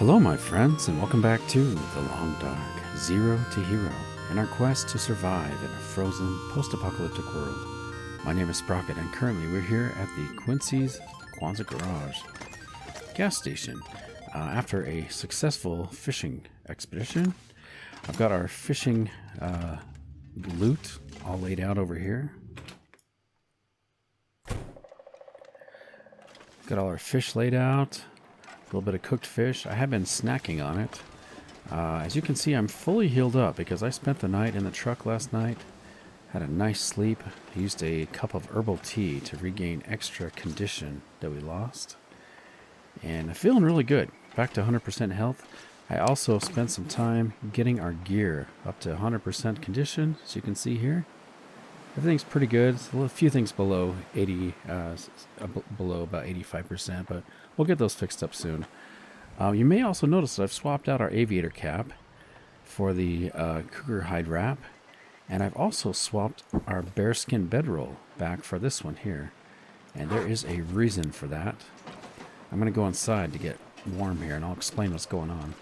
Hello my friends, and welcome back to The Long Dark, Zero to Hero, in our quest to survive in a frozen, post-apocalyptic world. My name is Sprocket, and currently we're here at the Quincy's Quonset Garage gas station. After a successful fishing expedition, I've got our fishing loot all laid out over here. Got all our fish laid out. A little bit of cooked fish. I have been snacking on it. As you can see, I'm fully healed up because I spent the night in the truck last night. Had a nice sleep. I used a cup of herbal tea to regain extra condition that we lost. And I'm feeling really good. Back to 100% health. I also spent some time getting our gear up to 100% condition, as you can see here. Everything's pretty good. A few things below 80, below about 85%, but we'll get those fixed up soon. You may also notice that I've swapped out our aviator cap for the cougar hide wrap, and I've also swapped our bearskin bedroll back for this one here. And there is a reason for that. I'm going to go inside to get warm here, and I'll explain what's going on.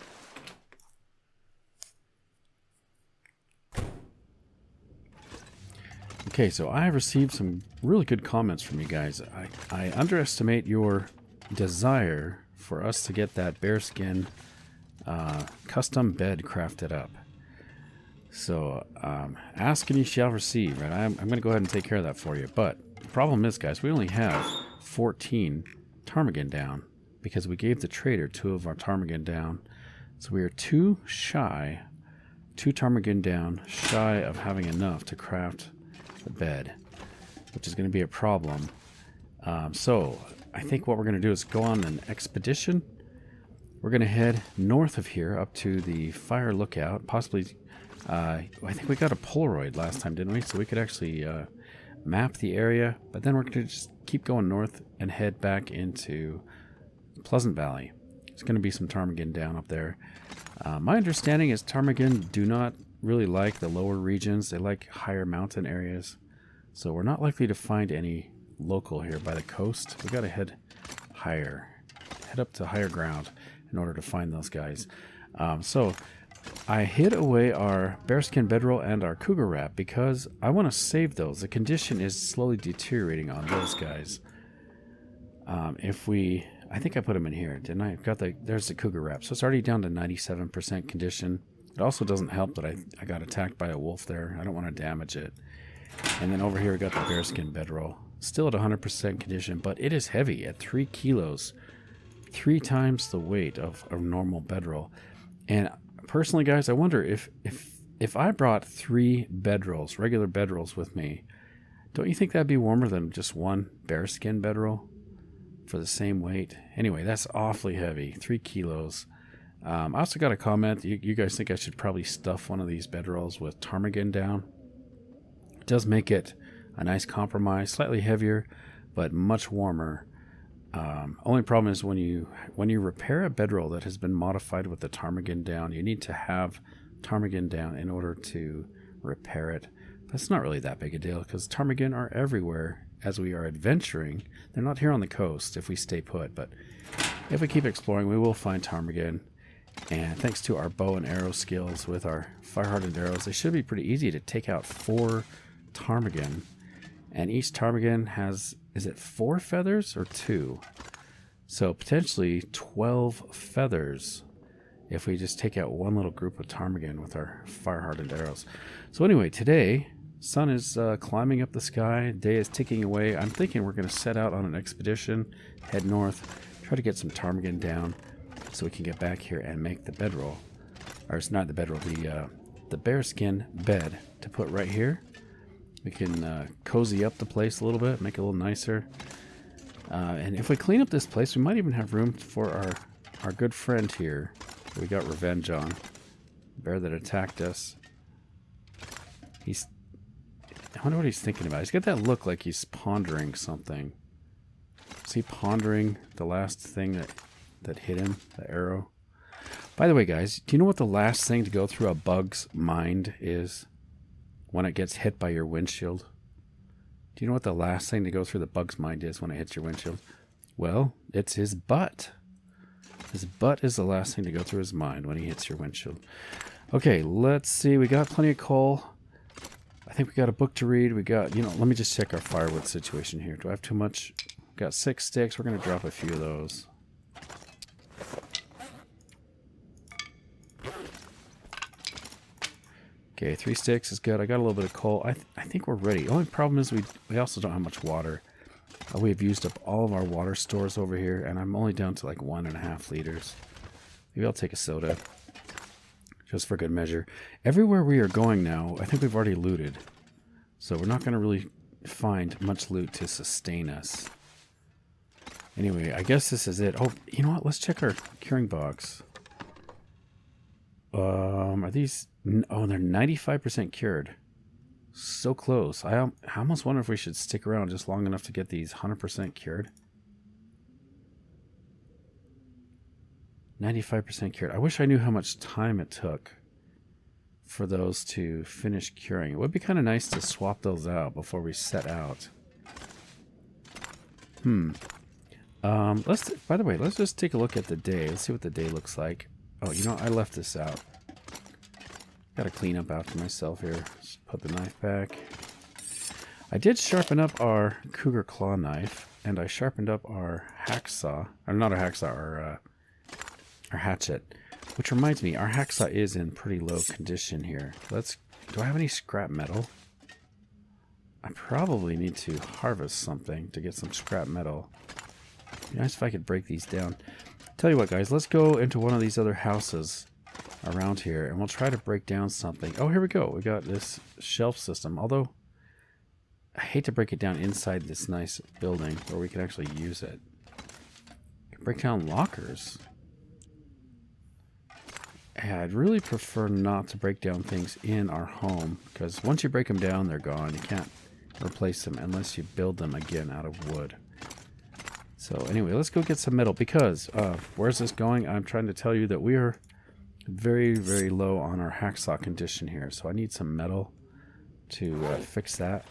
Okay, so I have received some really good comments from you guys. I underestimate your desire for us to get that bearskin custom bed crafted up. So, ask and you shall receive, right? I'm going to go ahead and take care of that for you. But the problem is, guys, we only have 14 ptarmigan down because we gave the trader 2 of our ptarmigan down. So we are two ptarmigan down, shy of having enough to craft the bed, which is going to be a problem. So I think what we're going to do is go on an expedition. We're going to head north of here up to the fire lookout. Possibly, I think we got a Polaroid last time, didn't we? So we could actually map the area. But then we're going to just keep going north and head back into Pleasant Valley. There's going to be some ptarmigan down up there. My understanding is ptarmigan do not really like the lower regions. They like higher mountain areas. So we're not likely to find any local here by the coast. We got to head higher. Head up to higher ground in order to find those guys. So I hid away our bearskin bedroll and our cougar wrap because I want to save those. The condition is slowly deteriorating on those guys. I think I put them in here, didn't I? There's the cougar wrap. So it's already down to 97% condition. It also doesn't help that I got attacked by a wolf there. I don't want to damage it. And then over here we got the bearskin bedroll. Still at 100% condition, but it is heavy at 3 kilos. 3 times the weight of a normal bedroll. And personally, guys, I wonder if I brought 3 bedrolls, regular bedrolls with me, don't you think that'd be warmer than just one bearskin bedroll for the same weight? Anyway, that's awfully heavy. 3 kilos. I also got a comment. You guys think I should probably stuff one of these bedrolls with ptarmigan down. It does make it a nice compromise. Slightly heavier, but much warmer. Only problem is when you repair a bedroll that has been modified with the ptarmigan down, you need to have ptarmigan down in order to repair it. That's not really that big a deal because ptarmigan are everywhere as we are adventuring. They're not here on the coast if we stay put, but if we keep exploring, we will find ptarmigan. And thanks to our bow and arrow skills with our fire-hardened arrows, they should be pretty easy to take out 4 ptarmigan. And each ptarmigan has, is it 4 feathers or 2? So potentially 12 feathers if we just take out one little group of ptarmigan with our fire-hardened arrows. So anyway, today, sun is climbing up the sky. Day is ticking away. I'm thinking we're going to set out on an expedition, head north, try to get some ptarmigan down, so we can get back here and make the bedroll. Or it's not the bedroll, the bearskin bed to put right here. We can cozy up the place a little bit, make it a little nicer. And if we clean up this place, we might even have room for our good friend here that we got revenge on. The bear that attacked us. I wonder what he's thinking about. He's got that look like he's pondering something. Is he pondering the last thing that hit him, the arrow? By the way, guys, do you know what the last thing to go through a bug's mind is when it gets hit by your windshield? Do you know what the last thing to go through the bug's mind is when it hits your windshield? Well, it's his butt. His butt is the last thing to go through his mind when he hits your windshield. Okay, let's see. We got plenty of coal. I think we got a book to read. We got, you know, let me just check our firewood situation here. Do I have too much? Got 6 sticks. We're going to drop a few of those. Okay, 3 sticks is good. I got a little bit of coal. I think we're ready. The only problem is we also don't have much water. We have used up all of our water stores over here, and I'm only down to like 1.5 liters. Maybe I'll take a soda, just for good measure. Everywhere we are going now, I think we've already looted. So we're not going to really find much loot to sustain us. Anyway, I guess this is it. Oh, you know what? Let's check our curing box. Are these... Oh, they're 95% cured. So close. I almost wonder if we should stick around just long enough to get these 100% cured. 95% cured. I wish I knew how much time it took for those to finish curing. It would be kind of nice to swap those out before we set out. By the way, let's just take a look at the day. Let's see what the day looks like. Oh, you know, I left this out. Got to clean up after myself here. Just put the knife back. I did sharpen up our cougar claw knife, and I sharpened up our hacksaw. Or not our hacksaw, our hatchet. Which reminds me, our hacksaw is in pretty low condition here. Do I have any scrap metal? I probably need to harvest something to get some scrap metal. It'd be nice if I could break these down. Tell you what, guys, let's go into one of these other houses around here, and we'll try to break down something. Oh, here we go. We got this shelf system, although I hate to break it down inside this nice building where we can actually use it. Break down lockers. I'd really prefer not to break down things in our home, because once you break them down, they're gone. You can't replace them unless you build them again out of wood. So anyway, let's go get some metal, because where's this going? I'm trying to tell you that we are very, very low on our hacksaw condition here. So I need some metal to fix that.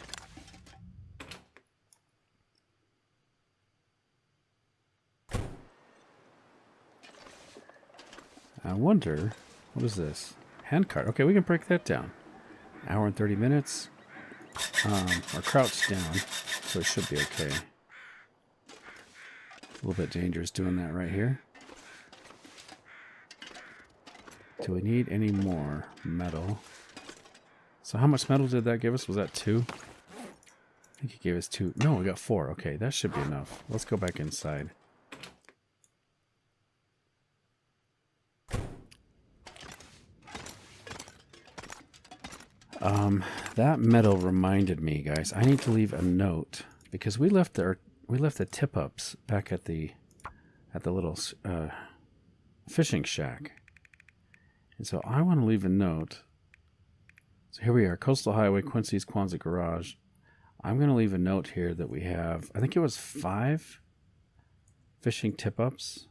I wonder, what is this? Handcart. Okay, we can break that down. Hour and 30 minutes. We're crouched down, so it should be okay. A little bit dangerous doing that right here. Do we need any more metal? So how much metal did that give us? Was that 2? I think he gave us 2. No, we got 4. Okay, that should be enough. Let's go back inside. That metal reminded me, guys. I need to leave a note because we left the tip-ups back at the little fishing shack, and so I want to leave a note. So here we are, Coastal Highway, Quincy's Quonset Garage. I'm going to leave a note here that we have. I think it was 5 fishing tip-ups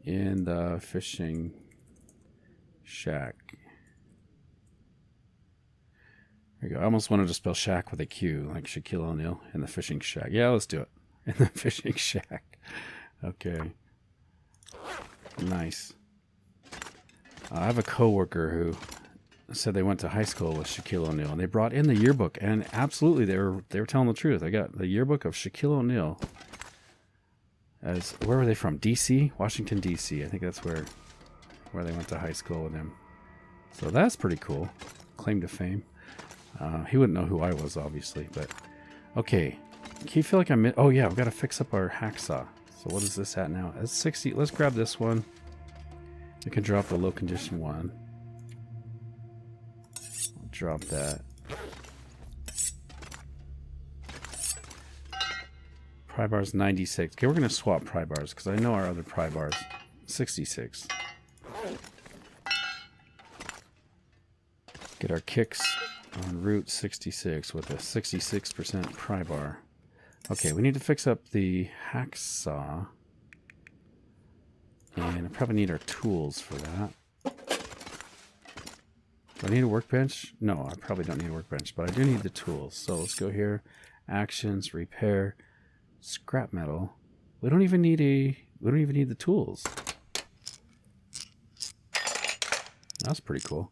in the fishing shack. There you go. I almost wanted to spell shack with a Q, like Shaquille O'Neal in the fishing shack. Yeah, let's do it. In the fishing shack. Okay. Nice. I have a coworker who said they went to high school with Shaquille O'Neal, and they brought in the yearbook, and absolutely they were telling the truth. I got the yearbook of Shaquille O'Neal. Where were they from? DC? Washington, DC. I think that's where they went to high school with him. So that's pretty cool. Claim to fame. He wouldn't know who I was, obviously, but okay. Can you feel like I'm... Oh, yeah, we've got to fix up our hacksaw. So what is this at now? It's 60. Let's grab this one. We can drop the low condition one. I'll drop that. Pry bar's 96. Okay, we're going to swap pry bars because I know our other pry bar's 66. Get our kicks on Route 66 with a 66% pry bar. Okay, we need to fix up the hacksaw. And I probably need our tools for that. Do I need a workbench? No, I probably don't need a workbench, but I do need the tools. So let's go here. Actions, repair, Scrap metal. We don't even need the tools. That's pretty cool.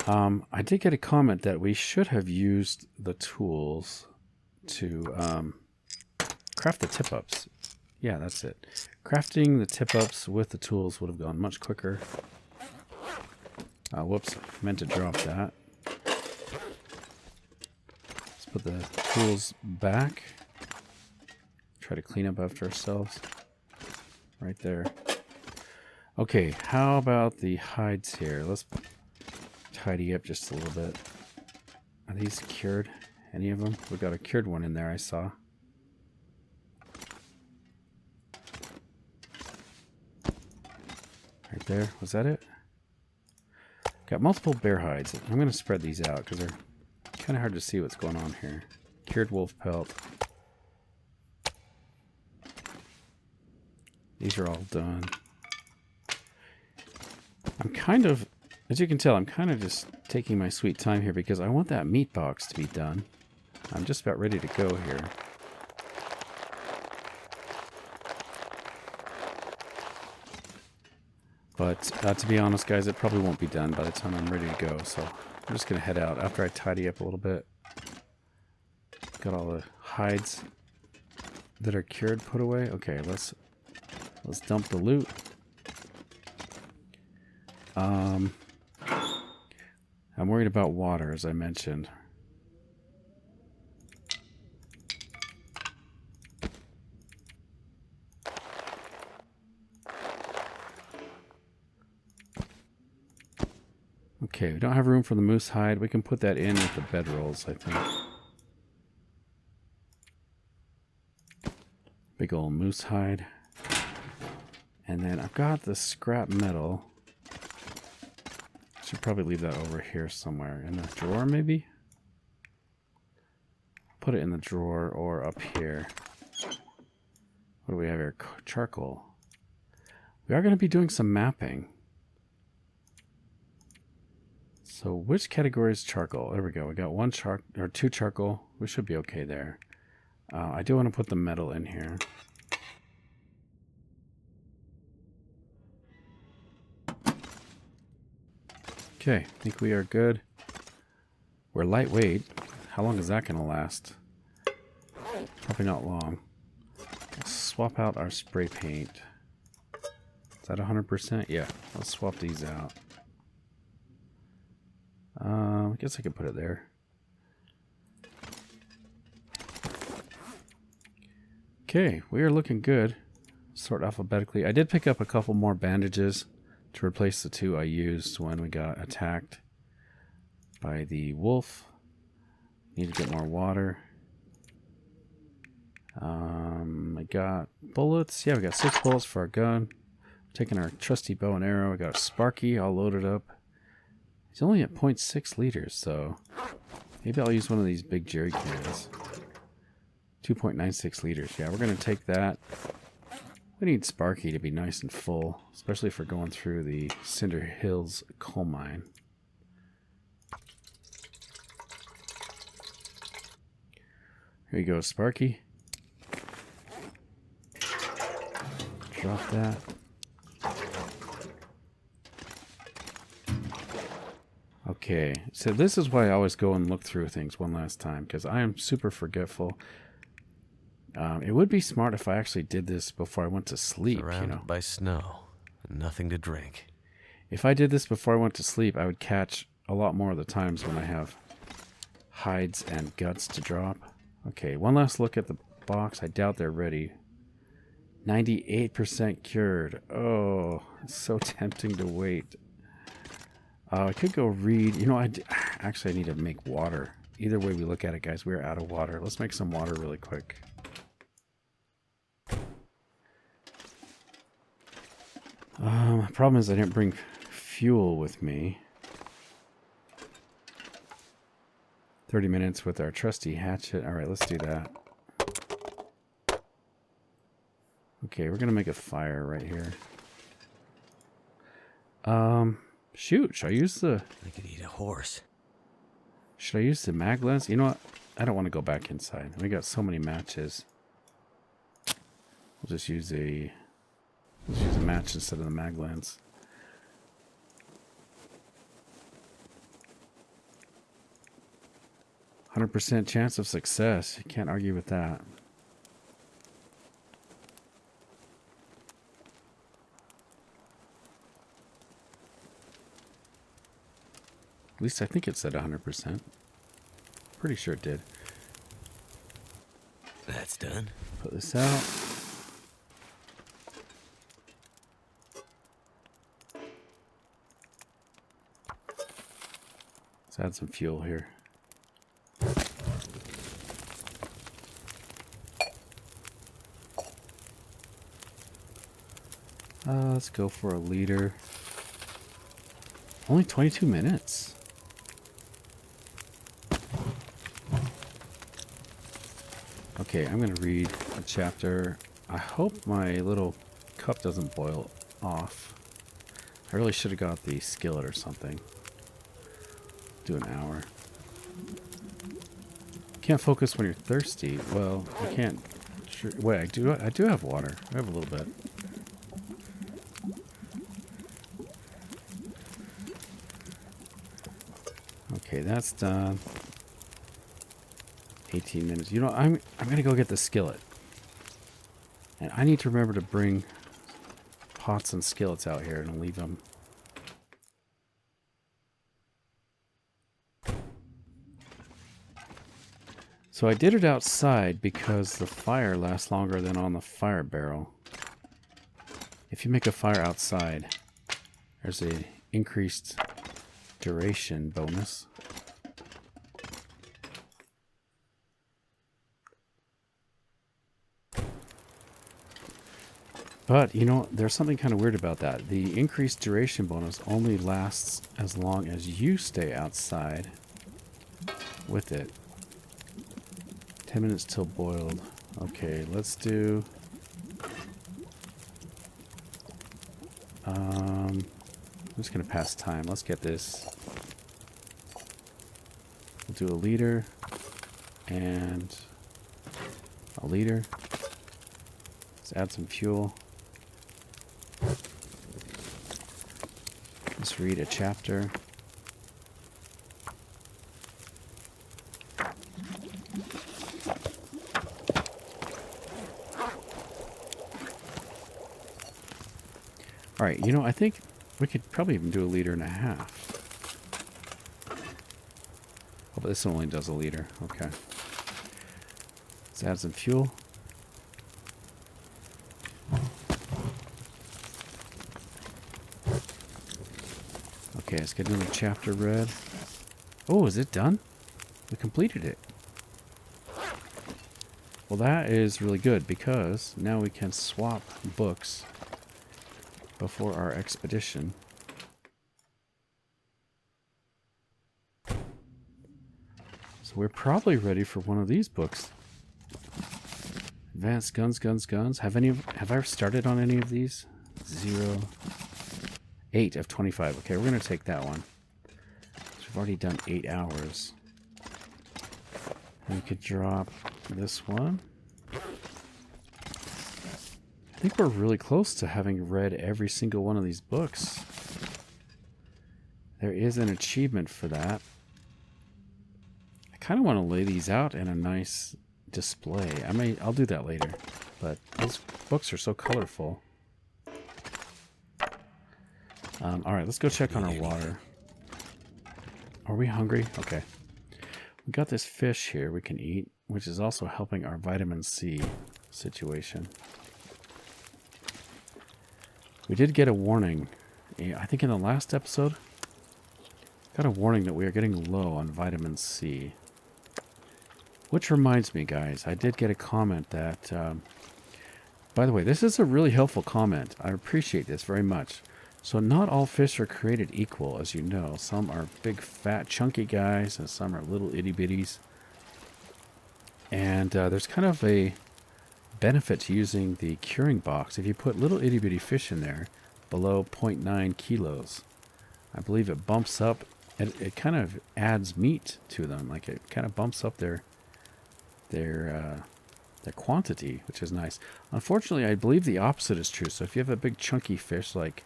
I did get a comment that we should have used the tools to craft the tip-ups. Yeah, that's it. Crafting the tip-ups with the tools would have gone much quicker. Whoops, meant to drop that. Let's put the tools back. Try to clean up after ourselves. Right there. Okay, how about the hides here? Let's tidy up just a little bit. Are these cured? Any of them? We got a cured one in there, I saw. Right there. Was that it? Got multiple bear hides. I'm going to spread these out because they're kind of hard to see what's going on here. Cured wolf pelt. These are all done. I'm kind of, as you can tell, I'm kind of just taking my sweet time here because I want that meat box to be done. I'm just about ready to go here. But to be honest, guys, it probably won't be done by the time I'm ready to go. So I'm just going to head out after I tidy up a little bit. Got all the hides that are cured put away. Okay, let's dump the loot. I'm worried about water, as I mentioned. Okay, we don't have room for the moose hide. We can put that in with the bedrolls, I think. Big old moose hide. And then I've got the scrap metal. Should probably leave that over here somewhere. In the drawer, maybe? Put it in the drawer or up here. What do we have here? Charcoal. We are going to be doing some mapping. So which category is charcoal? There we go. We got two charcoal. We should be okay there. I do want to put the metal in here. Okay, I think we are good. We're lightweight. How long is that going to last? Probably not long. Let's swap out our spray paint. Is that 100%? Yeah, let's swap these out. I guess I could put it there. Okay, we are looking good. Sort alphabetically. I did pick up a couple more bandages to replace the two I used when we got attacked by the wolf. Need to get more water. I got bullets. Yeah, we got 6 bullets for our gun. Taking our trusty bow and arrow. We got a Sparky all loaded up. He's only at 0.6 liters, so maybe I'll use one of these big jerry cans. 2.96 liters. Yeah, we're going to take that. We need Sparky to be nice and full, especially if we're going through the Cinder Hills coal mine. Here you go, Sparky. Drop that. Okay, so this is why I always go and look through things one last time, because I am super forgetful. It would be smart if I actually did this before I went to sleep. Surrounded by snow, nothing to drink. If I did this before I went to sleep, I would catch a lot more of the times when I have hides and guts to drop. Okay, one last look at the box. I doubt they're ready. 98% cured. Oh, it's so tempting to wait. I could go read. You know, actually I need to make water. Either way we look at it, guys, we're out of water. Let's make some water really quick. Problem is I didn't bring fuel with me. 30 minutes with our trusty hatchet. Alright, let's do that. Okay, we're going to make a fire right here. Shoot, should I use the... I could eat a horse. Should I use the mag lens? You know what? I don't want to go back inside. We got so many matches. We'll just use a match instead of the mag lens. %, chance of success. You can't argue with that. At least I think it said 100%. Pretty sure it did. That's done. Put this out. Let's add some fuel here. Let's go for a liter. Only 22 minutes. Okay, I'm going to read a chapter. I hope my little cup doesn't boil off. I really should have got the skillet or something. Do an hour. Can't focus when you're thirsty. Well, I can't. Sure, wait, I do have water. I have a little bit. Okay, that's done. 18 minutes. You know, I'm gonna go get the skillet, and I need to remember to bring pots and skillets out here and leave them. So I did it outside because the fire lasts longer than on the fire barrel. If you make a fire outside, there's a increased duration bonus. But, you know, there's something kind of weird about that. The increased duration bonus only lasts as long as you stay outside with it. 10 minutes till boiled. Okay, let's do... I'm just going to pass time. Let's get this. We'll do a liter and a liter. Let's add some fuel. Let's read a chapter. All right, you know, I think we could probably even do a liter and a half. Oh, but this only does a liter. Okay. Let's add some fuel. Okay, let's get another chapter read. Oh, is it done? We completed it. Well, that is really good because now we can swap books before our expedition. So we're probably ready for one of these books. Advanced guns, guns, guns. Have I started on any of these? 0. 8 of 25. Okay, we're going to take that one. So we've already done 8 hours. And we could drop this one. I think we're really close to having read every single one of these books. There is an achievement for that. I kind of want to lay these out in a nice display. I'll do that later. But those books are so colorful. Alright, let's go check on our water. Are we hungry? Okay. We got this fish here we can eat, which is also helping our vitamin C situation. We did get a warning. I think in the last episode, got a warning that we are getting low on vitamin C. Which reminds me, guys, I did get a comment that... by the way, this is a really helpful comment. I appreciate this very much. So not all fish are created equal, as you know. Some are big, fat, chunky guys, and some are little itty-bitties. And there's kind of a benefit to using the curing box. If you put little itty-bitty fish in there, below 0.9 kilos, I believe it bumps up, it kind of adds meat to them. Like it kind of bumps up their the quantity, which is nice. Unfortunately, I believe the opposite is true. So if you have a big chunky fish like,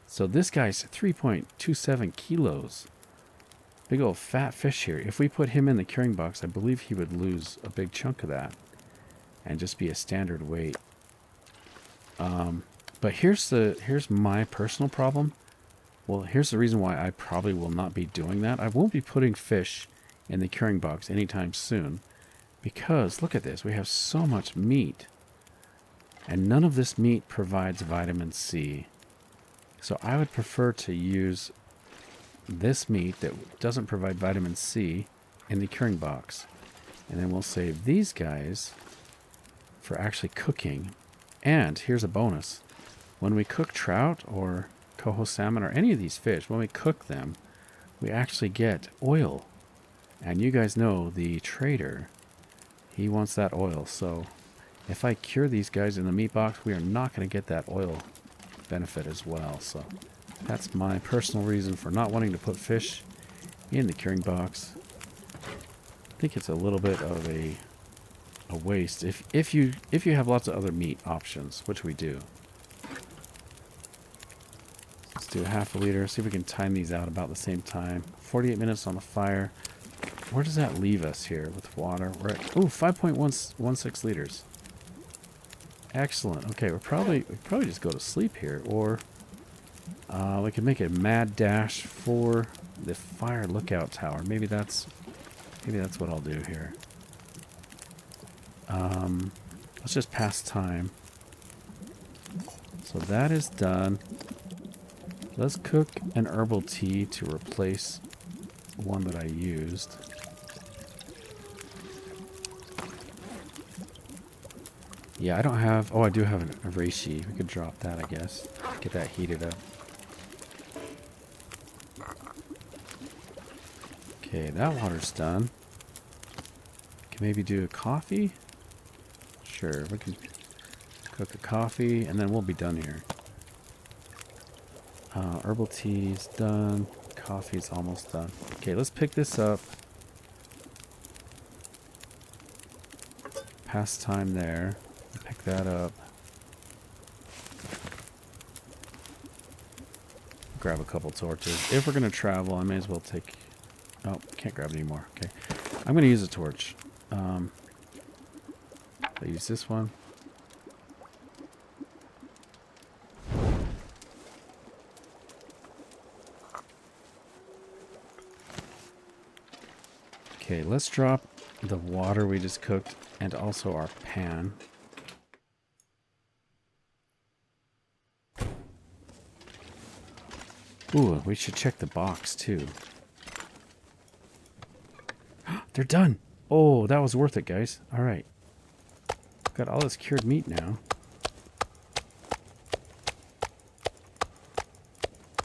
so this guy's 3.27 kilos. Big old fat fish here. If we put him in the curing box, I believe he would lose a big chunk of that and just be a standard weight. But here's my personal problem. Well, here's the reason why I probably will not be doing that. I won't be putting fish in the curing box anytime soon because look at this. We have so much meat and none of this meat provides vitamin C. So I would prefer to use this meat that doesn't provide vitamin C in the curing box. And then we'll save these guys for actually cooking. And here's a bonus. When we cook trout or coho salmon or any of these fish, when we cook them, we actually get oil. And you guys know the trader, he wants that oil. So if I cure these guys in the meat box, we are not going to get that oil benefit as well. So that's my personal reason for not wanting to put fish in the curing box. I think it's a little bit of a waste if you have lots of other meat options, which we do. Let's do half a liter. See if we can time these out about the same time. 48 minutes on the fire. Where does that leave us here with water? We're at 5.16 liters. Excellent. Okay, we probably just go to sleep here, or we could make a mad dash for the fire lookout tower. Maybe that's what I'll do here. Let's just pass time. So that is done. Let's cook an herbal tea to replace one that I used. Yeah, I don't have... Oh, I do have a reishi. We could drop that, I guess. Get that heated up. Okay, that water's done. Can maybe do a coffee? Sure, we can cook a coffee, and then we'll be done here. Herbal tea's done. Coffee's almost done. Okay, let's pick this up. Pass time there. Pick that up. Grab a couple torches. If we're going to travel, I may as well take... Oh, can't grab any more. Okay. I'm going to use a torch. I use this one. Okay, let's drop the water we just cooked and also our pan. Ooh, we should check the box too. They're done. Oh, that was worth it, guys. All right. Got all this cured meat now.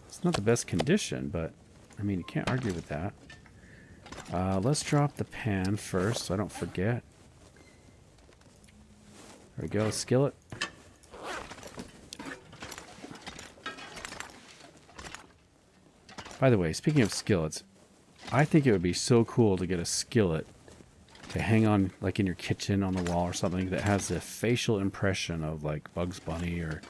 It's not the best condition, but I mean, you can't argue with that. Let's drop the pan first so I don't forget. There we go, skillet. By the way, speaking of skillets, I think it would be so cool to get a skillet to hang on, like in your kitchen on the wall or something, that has the facial impression of like Bugs Bunny or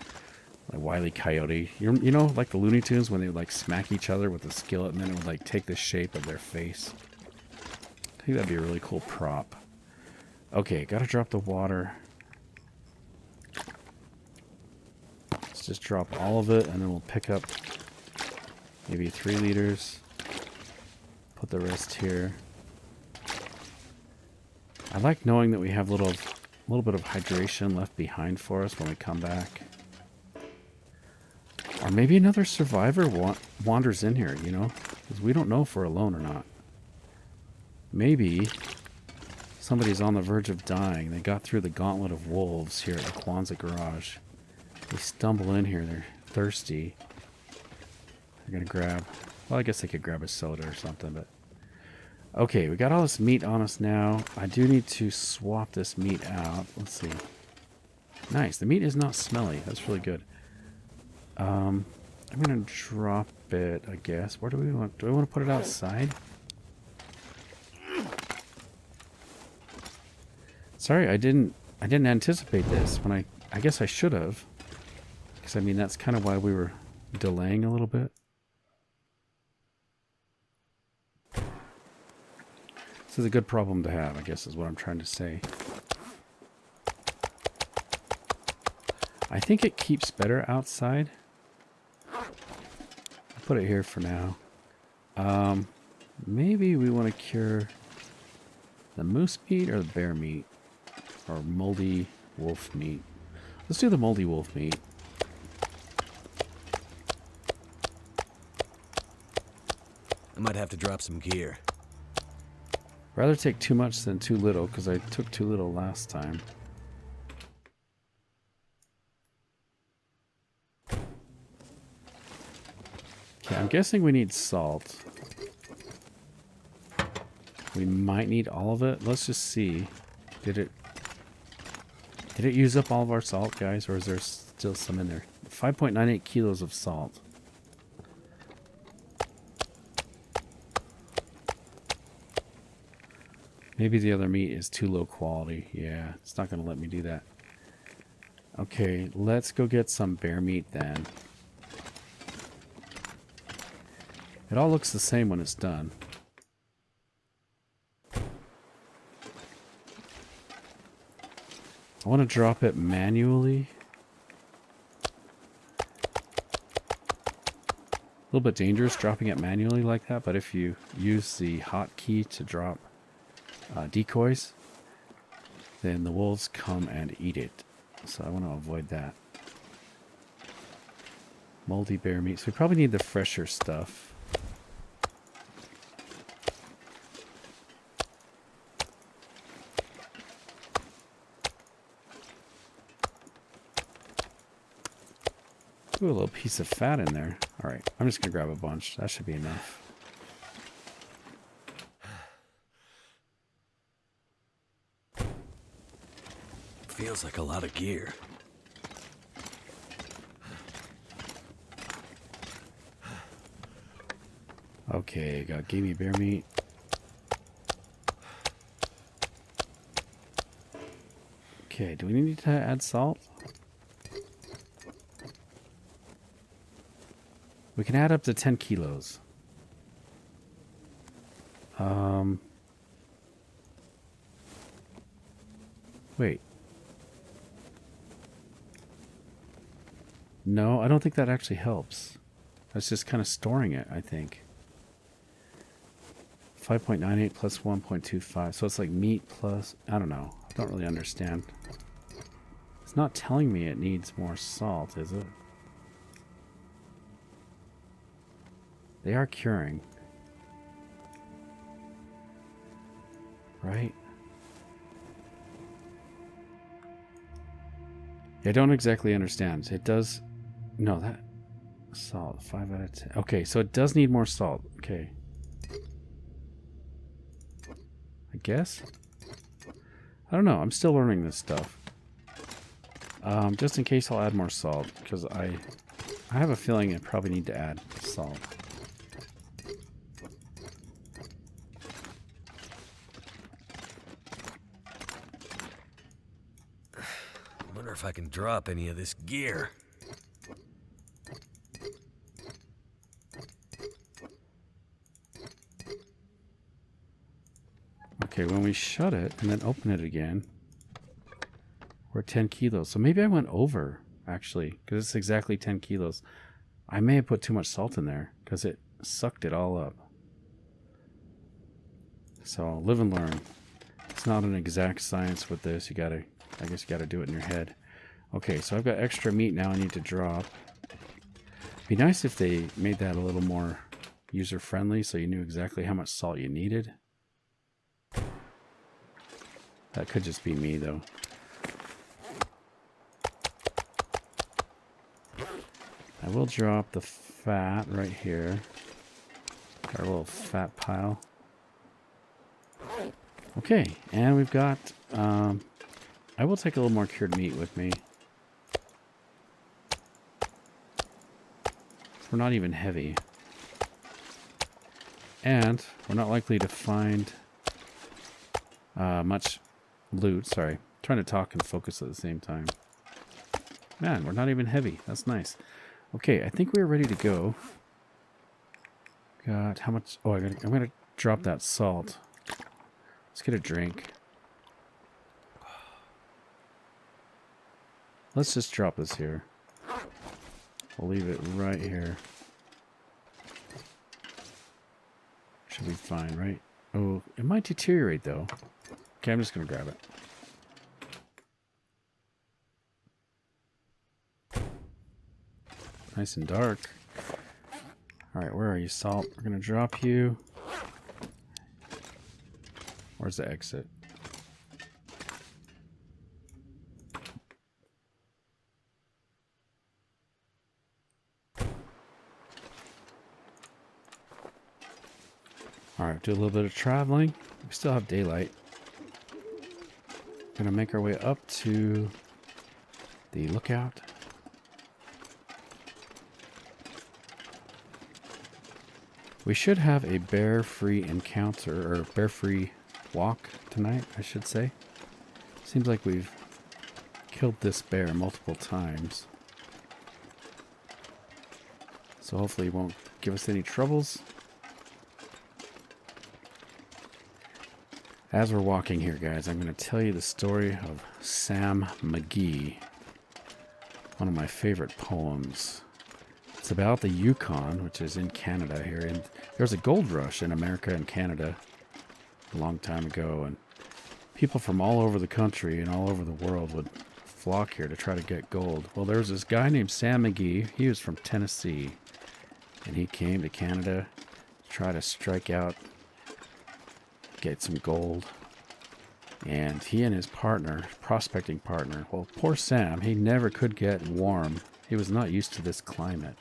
like Wile E. Coyote. You know, like the Looney Tunes when they would like smack each other with a skillet and then it would like take the shape of their face. I think that'd be a really cool prop. Okay, gotta drop the water. Let's just drop all of it and then we'll pick up maybe 3 liters. Put the rest here. I like knowing that we have a little bit of hydration left behind for us when we come back. Or maybe another survivor wanders in here, you know? Because we don't know if we're alone or not. Maybe somebody's on the verge of dying. They got through the gauntlet of wolves here at the Kwanzaa garage. They stumble in here. They're thirsty. They're going to grab... Well, I guess they could grab a soda or something, but... Okay, we got all this meat on us now. I do need to swap this meat out. Let's see. Nice. The meat is not smelly. That's really good. I'm going to drop it, I guess. Where do we want... Do we want to put it outside? Sorry, I didn't I didn't anticipate this when I guess I should have. Because, I mean, that's kind of why we were delaying a little bit. This is a good problem to have, I guess is what I'm trying to say. I think it keeps better outside. I'll put it here for now. Maybe we want to cure the moose meat or the bear meat. Or moldy wolf meat. Let's do the moldy wolf meat. I might have to drop some gear. Rather take too much than too little, because I took too little last time. Okay, I'm guessing we need salt. We might need all of it. Let's just see. Did it use up all of our salt, guys, or is there still some in there? 5.98 kilos of salt. Maybe the other meat is too low quality. Yeah, it's not going to let me do that. Okay, let's go get some bear meat then. It all looks the same when it's done. I want to drop it manually. A little bit dangerous dropping it manually like that, but if you use the hotkey to drop decoys, then the wolves come and eat it. So I want to avoid that. Moldy bear meat. So we probably need the fresher stuff. Ooh, a little piece of fat in there. All right, I'm just going to grab a bunch. That should be enough. Feels like a lot of gear. Okay, got gamey bear meat. Okay, do we need to add salt? We can add up to 10 kilos. Wait. No, I don't think that actually helps. That's just kind of storing it, I think. 5.98 plus 1.25. So it's like meat plus... I don't know. I don't really understand. It's not telling me it needs more salt, is it? They are curing. Right? I don't exactly understand. It does... No, that... Salt. 5 out of 10. Okay, so it does need more salt. Okay. I guess? I don't know. I'm still learning this stuff. Just in case I'll add more salt. Because I have a feeling I probably need to add salt. Wonder if I can drop any of this gear. Okay, when we shut it and then open it again, we're 10 kilos. So maybe I went over, actually, because it's exactly 10 kilos. I may have put too much salt in there because it sucked it all up. So live and learn. It's not an exact science with this. You gotta, I guess you gotta do it in your head. Okay, so I've got extra meat now I need to drop. Be nice if they made that a little more user-friendly so you knew exactly how much salt you needed. That could just be me, though. I will drop the fat right here. Our little fat pile. Okay, and we've got... I will take a little more cured meat with me. We're not even heavy. And we're not likely to find much loot, sorry, trying to talk and focus at the same time. Man, we're not even heavy. That's nice. Okay, I think we're ready to go. Got how much? Oh, I'm gonna drop that salt. Let's get a drink. Let's just drop this here. We'll leave it right here. Should be fine, right? Oh, it might deteriorate though. Okay, I'm just gonna grab it. Nice and dark. Alright, where are you, Salt? We're gonna drop you. Where's the exit? Alright, do a little bit of traveling. We still have daylight. Gonna make our way up to the lookout. We should have a bear-free encounter, or bear-free walk tonight, I should say. Seems like we've killed this bear multiple times. So hopefully it won't give us any troubles. As we're walking here, guys, I'm going to tell you the story of Sam McGee, one of my favorite poems. It's about the Yukon, which is in Canada here, and there was a gold rush in America and Canada a long time ago, and people from all over the country and all over the world would flock here to try to get gold. Well, there was this guy named Sam McGee. He was from Tennessee, and he came to Canada to try to strike out, get some gold. And he and his partner, prospecting partner, well, poor Sam, he never could get warm. He was not used to this climate.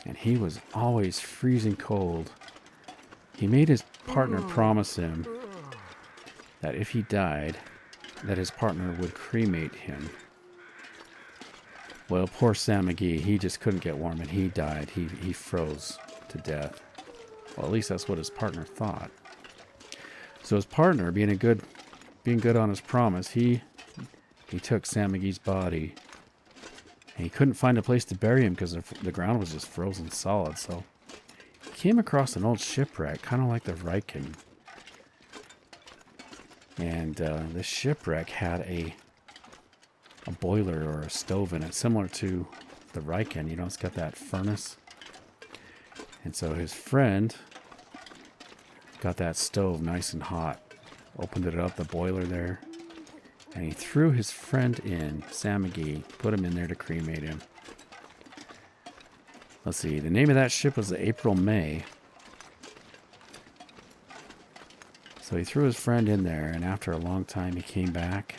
And he was always freezing cold. He made his partner promise him that if he died, that his partner would cremate him. Well, poor Sam McGee, he just couldn't get warm and he died. He froze to death. Well, at least that's what his partner thought. So his partner, being good on his promise, he took Sam McGee's body. And he couldn't find a place to bury him because the ground was just frozen solid. So he came across an old shipwreck, kind of like the Viking. And this shipwreck had a boiler or a stove in it, similar to the Viking. You know, it's got that furnace. And so his friend got that stove nice and hot, opened it up, the boiler there, and he threw his friend in, Sam McGee, put him in there to cremate him. Let's see, the name of that ship was the April May. So he threw his friend in there, and after a long time he came back,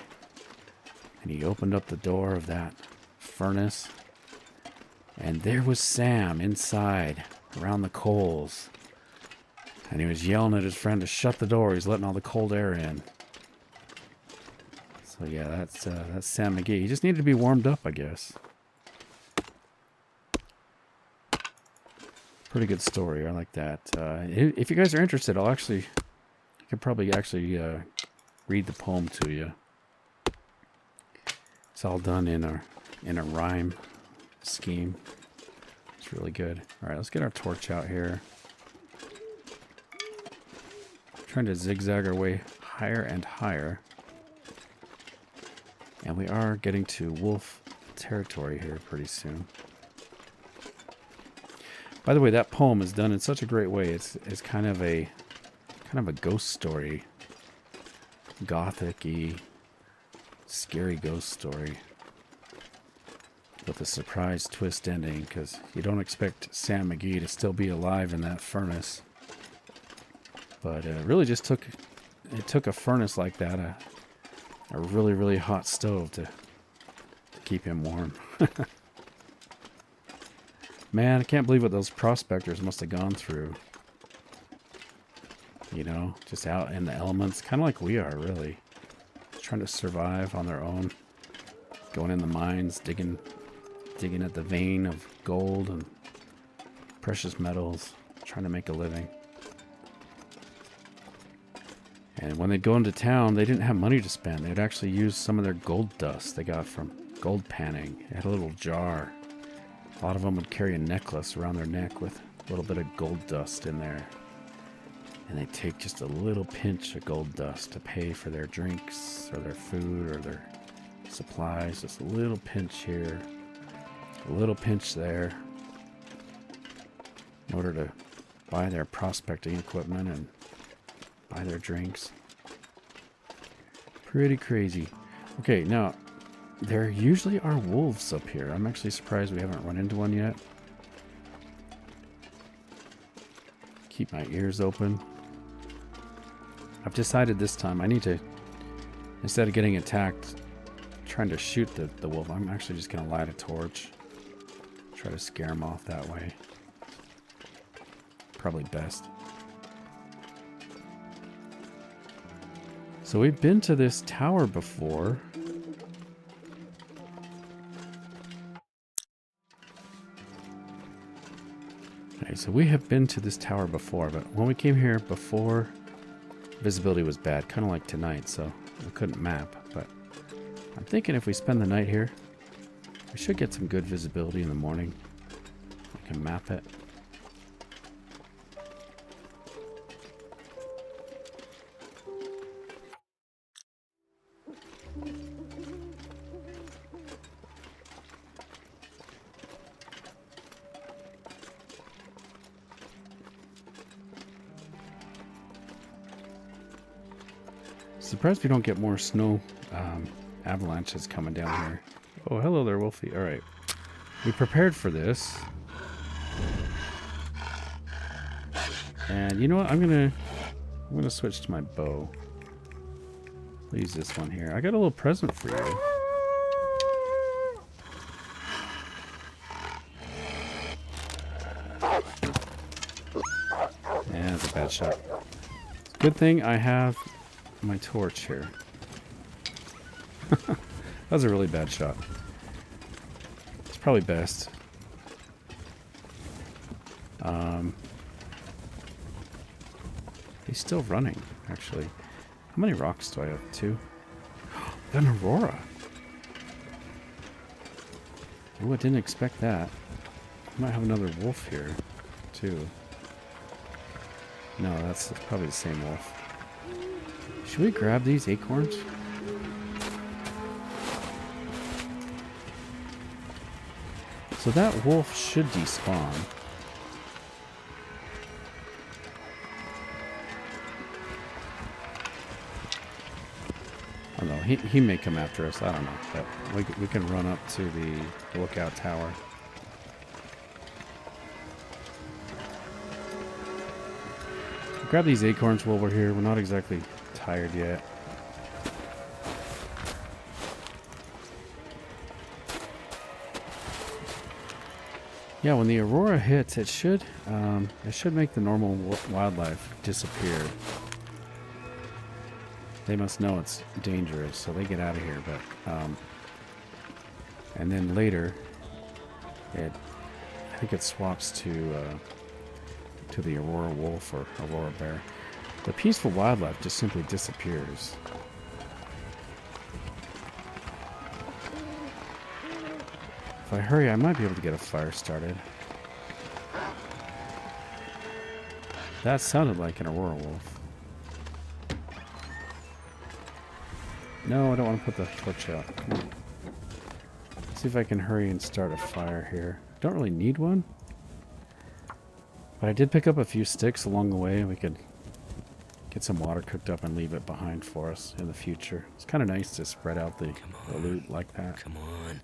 and he opened up the door of that furnace, and there was Sam inside, around the coals. And he was yelling at his friend to shut the door. He's letting all the cold air in. So yeah, that's Sam McGee. He just needed to be warmed up, I guess. Pretty good story. I like that. If you guys are interested, I could probably read the poem to you. It's all done in a rhyme scheme. It's really good. All right, let's get our torch out here. Trying to zigzag our way higher and higher. And we are getting to wolf territory here pretty soon. By the way, that poem is done in such a great way. It's kind of a ghost story. Gothic-y, scary ghost story. With a surprise twist ending, because you don't expect Sam McGee to still be alive in that furnace. But it really just took a furnace like that, a really, really hot stove to keep him warm. Man, I can't believe what those prospectors must have gone through. You know, just out in the elements, kind of like we are, really. Just trying to survive on their own. Going in the mines, digging at the vein of gold and precious metals, trying to make a living. And when they'd go into town, they didn't have money to spend. They'd actually use some of their gold dust they got from gold panning. They had a little jar. A lot of them would carry a necklace around their neck with a little bit of gold dust in there. And they'd take just a little pinch of gold dust to pay for their drinks or their food or their supplies. Just a little pinch here, a little pinch there, in order to buy their prospecting equipment and buy their drinks. Pretty crazy. Okay, now, there usually are wolves up here. I'm actually surprised we haven't run into one yet. Keep my ears open. I've decided this time I need to, instead of getting attacked, trying to shoot the wolf, I'm actually just going to light a torch. Try to scare him off that way. Probably best. So we've been to this tower before. Okay, so we have been to this tower before, but when we came here before, visibility was bad, kind of like tonight, so we couldn't map. But I'm thinking if we spend the night here, we should get some good visibility in the morning. We can map it. Surprised we don't get more snow avalanches coming down here. Oh, hello there, Wolfie. All right, we prepared for this, and you know what? I'm gonna switch to my bow. I'll use this one here. I got a little present for you. Yeah, that's a bad shot. Good thing I have my torch here. That was a really bad shot. It's probably best. He's still running, actually. How many rocks do I have? 2? An aurora. Oh, I didn't expect that. I might have another wolf here, too. No, that's probably the same wolf. Should we grab these acorns? So that wolf should despawn. I don't know. He may come after us. I don't know. But we can run up to the lookout tower. Grab these acorns while we're here. We're not exactly tired yet. Yeah, when the aurora hits, it should make the normal wildlife disappear. They must know it's dangerous, so they get out of here. But and then later, I think it swaps to the aurora wolf or aurora bear. The peaceful wildlife just simply disappears. If I hurry, I might be able to get a fire started. That sounded like an aurora wolf. No, I don't want to put the torch out. Come on. Let's see if I can hurry and start a fire here. Don't really need one. But I did pick up a few sticks along the way. We could get some water cooked up and leave it behind for us in the future. It's kind of nice to spread out the loot like that. Come on.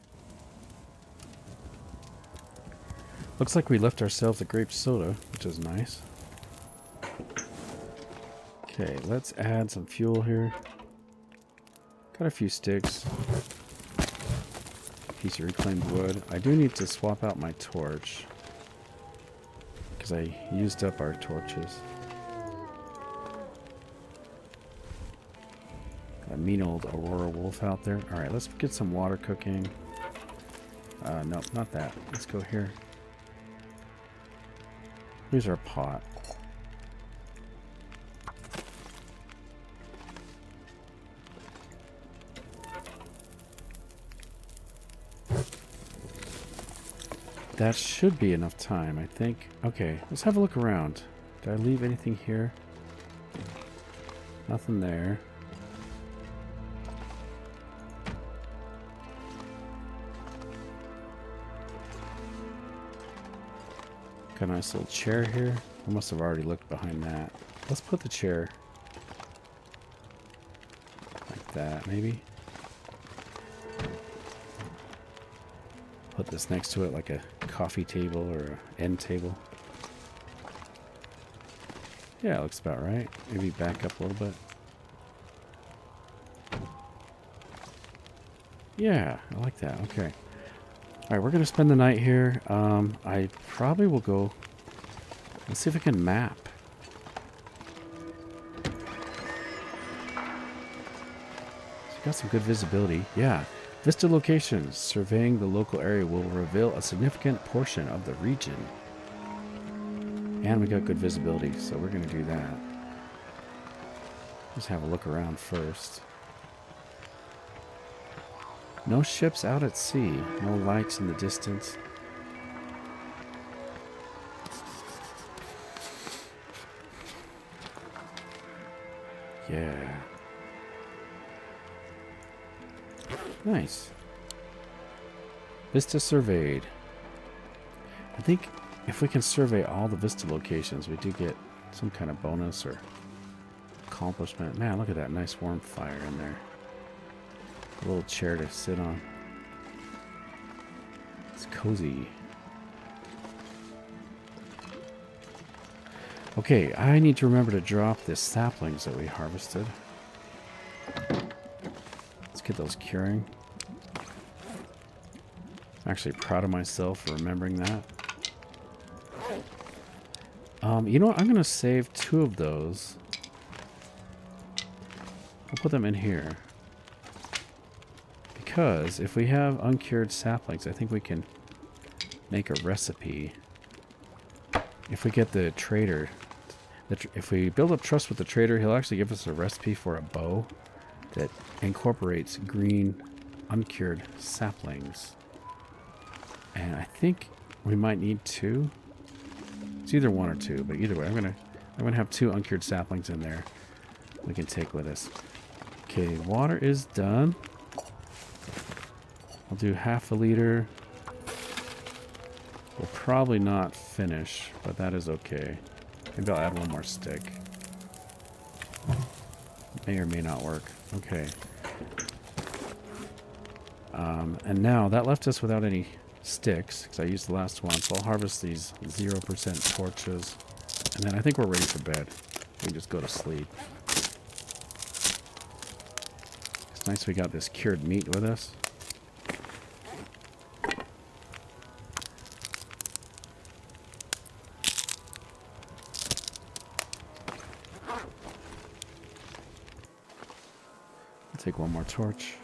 Looks like we left ourselves a grape soda, which is nice. Okay, let's add some fuel here. Got a few sticks. Piece of reclaimed wood. I do need to swap out my torch, because I used up our torches. Got a mean old aurora wolf out there. Alright, let's get some water cooking. No, not that. Let's go here. Here's our pot. that should be enough time, I think. Okay, let's have a look around. Did I leave anything here? Nothing there. Got a nice little chair here. I must have already looked behind that. Let's put the chair like that, maybe. Put this next to it like a coffee table or an end table. Yeah, it looks about right. Maybe back up a little bit. Yeah, I like that. Okay. Alright, we're going to spend the night here. I probably will go... Let's see if I can map. So got some good visibility. Yeah. Vista locations. Surveying the local area will reveal a significant portion of the region. And we got good visibility, so we're going to do that. Just have a look around first. No ships out at sea. No lights in the distance. Yeah. Nice. Vista surveyed. I think if we can survey all the Vista locations, we do get some kind of bonus or accomplishment. Man, look at that nice warm fire in there. A little chair to sit on. It's cozy. Okay, I need to remember to drop the saplings that we harvested. Let's get those curing. I'm actually proud of myself for remembering that. You know what? I'm going to save 2 of those. I'll put them in here. Because if we have uncured saplings, I think we can make a recipe. If we get the trader, if we build up trust with the trader, he'll actually give us a recipe for a bow that incorporates green uncured saplings. And I think we might need 2. It's either 1 or 2, but either way, I'm gonna have 2 uncured saplings in there we can take with us. Okay, water is done. I'll do half a liter. We'll probably not finish, but that is okay. Maybe I'll add 1 more stick. May or may not work. Okay. And now that left us without any sticks because I used the last one. So I'll harvest these 0% torches. And then I think we're ready for bed. We can just go to sleep. It's nice we got this cured meat with us. Take 1 more torch.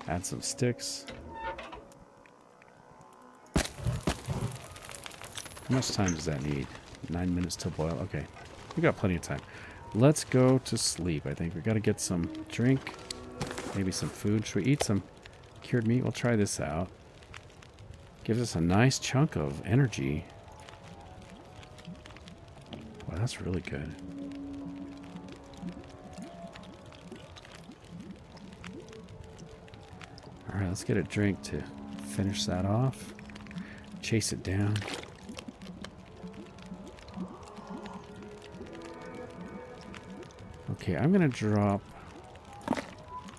Add some sticks. How much time does that need? 9 minutes to boil. Okay. We got plenty of time. Let's go to sleep, I think. We got to get some drink. Maybe some food. Should we eat some cured meat? We'll try this out. Gives us a nice chunk of energy. Wow, that's really good. Alright, let's get a drink to finish that off. Chase it down. Okay, I'm going to drop...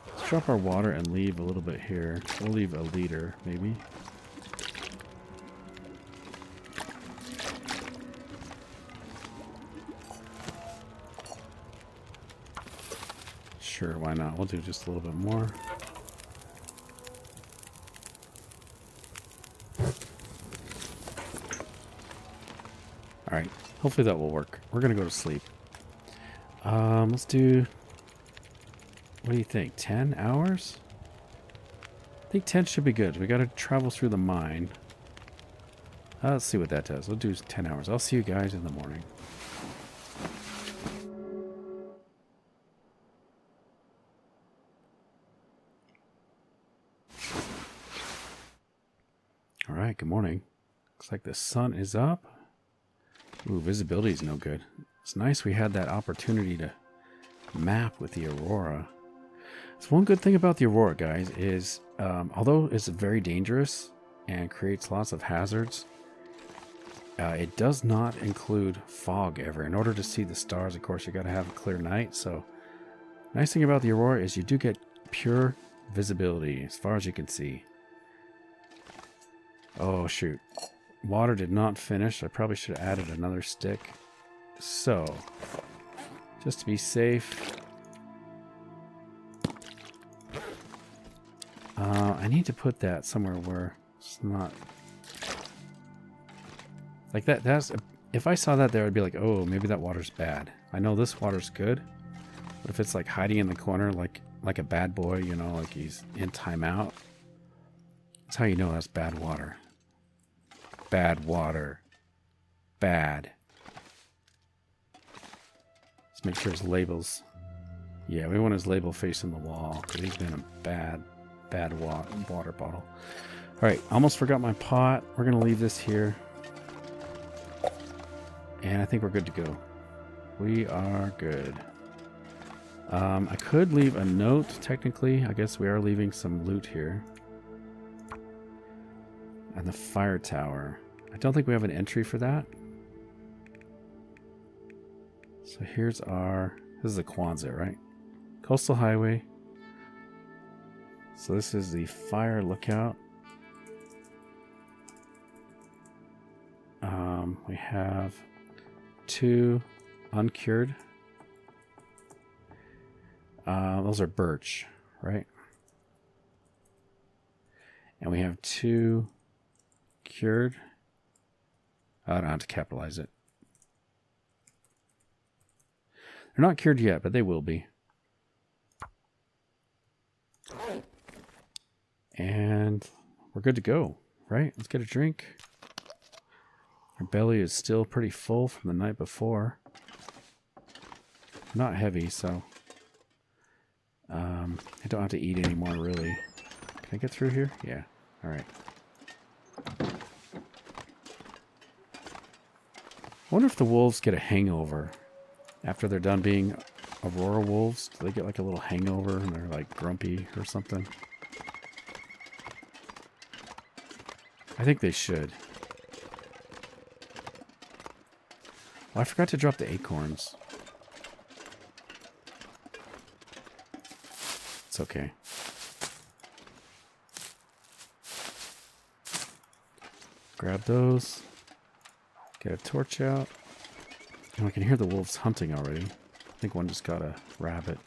Let's drop our water and leave a little bit here. We'll leave a liter, maybe. Sure, why not? We'll do just a little bit more. Alright, hopefully that will work. We're going to go to sleep. Let's do... What do you think? 10 hours? I think 10 should be good. We got to travel through the mine. Let's see what that does. We'll do 10 hours. I'll see you guys in the morning. Alright. night, good morning. Looks like the sun is up. Ooh, visibility is no good. It's nice we had that opportunity to map with the aurora. So one good thing about the aurora, guys, is although it's very dangerous and creates lots of hazards, it does not include fog ever. In order to see the stars, of course, you got to have a clear night. So nice thing about the aurora is you do get pure visibility as far as you can see. Oh, shoot. Water did not finish. I probably should have added another stick. So, just to be safe, I need to put that somewhere where it's not like that. If I saw that there, I'd be like, oh, maybe that water's bad. I know this water's good, but if it's like hiding in the corner, like a bad boy, you know, like he's in timeout, that's how you know that's bad water. Bad water. Bad. Let's make sure his label's... Yeah, we want his label facing the wall, because he's been a bad water bottle. Alright, almost forgot my pot. We're going to leave this here. And I think we're good to go. We are good. I could leave a note, technically. I guess we are leaving some loot here. And the fire tower. I don't think we have an entry for that. So here's our... This is the Kwanzaa, right? Coastal Highway. So this is the fire lookout. We have 2 uncured. Those are birch, right? And we have 2 cured. I don't have to capitalize it. They're not cured yet, but they will be. And we're good to go, right? Let's get a drink. Our belly is still pretty full from the night before. Not heavy, so I don't have to eat anymore, really. Can I get through here? Yeah. All right. I wonder if the wolves get a hangover after they're done being Aurora wolves. Do they get like a little hangover and they're like grumpy or something? I think they should. Oh, I forgot to drop the acorns. It's okay. Grab those. Get a torch out. And I can hear the wolves hunting already. I think one just got a rabbit.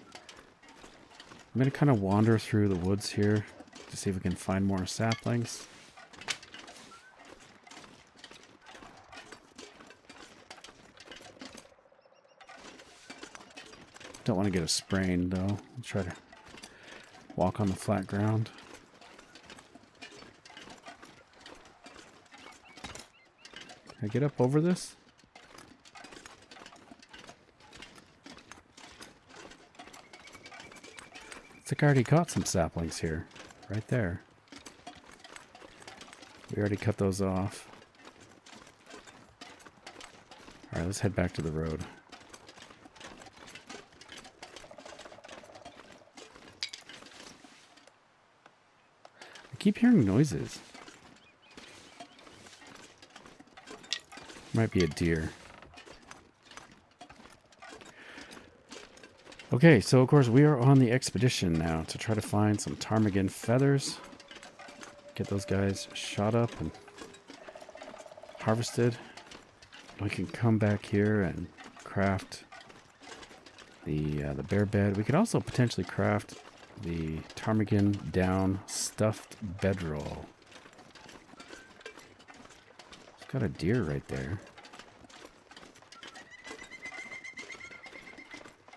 I'm going to kind of wander through the woods here to see if we can find more saplings. Don't want to get a sprained though. I'll try to walk on the flat ground. Can I get up over this? Looks like I already caught some saplings here. Right there. We already cut those off. Alright, let's head back to the road. I keep hearing noises. Might be a deer. Okay, so of course we are on the expedition now to try to find some ptarmigan feathers. Get those guys shot up and harvested. We can come back here and craft the bear bed. We could also potentially craft the ptarmigan down stuffed bedroll. It's got a deer right there.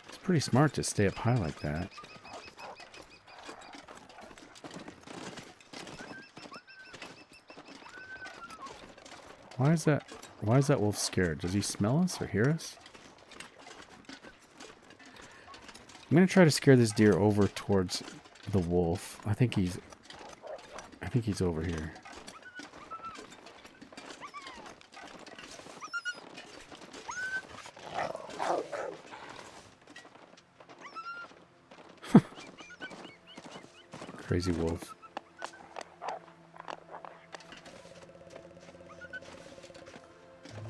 It's pretty smart to stay up high like that. Why is that wolf scared? Does he smell us or hear us? I'm gonna try to scare this deer over towards the wolf. I think he's over here. Crazy wolf.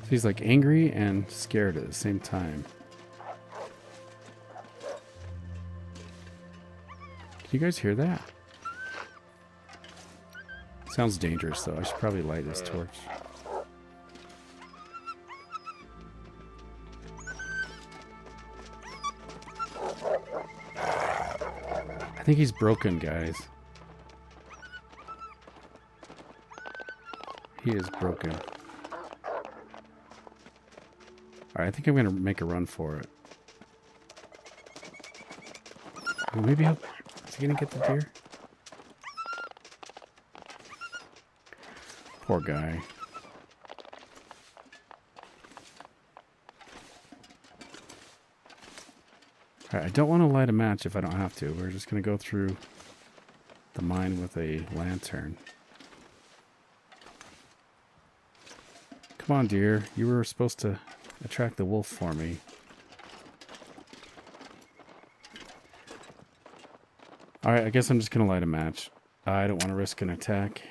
So he's like angry and scared at the same time. Can you guys hear that? Sounds dangerous though. I should probably light this torch. I think he's broken, guys. He is broken. Alright, I think I'm going to make a run for it. Well, maybe I'll... Is he going to get the deer? Poor guy. Alright, I don't want to light a match if I don't have to. We're just going to go through the mine with a lantern. Come on, deer. You were supposed to attract the wolf for me. Alright, I guess I'm just going to light a match. I don't want to risk an attack.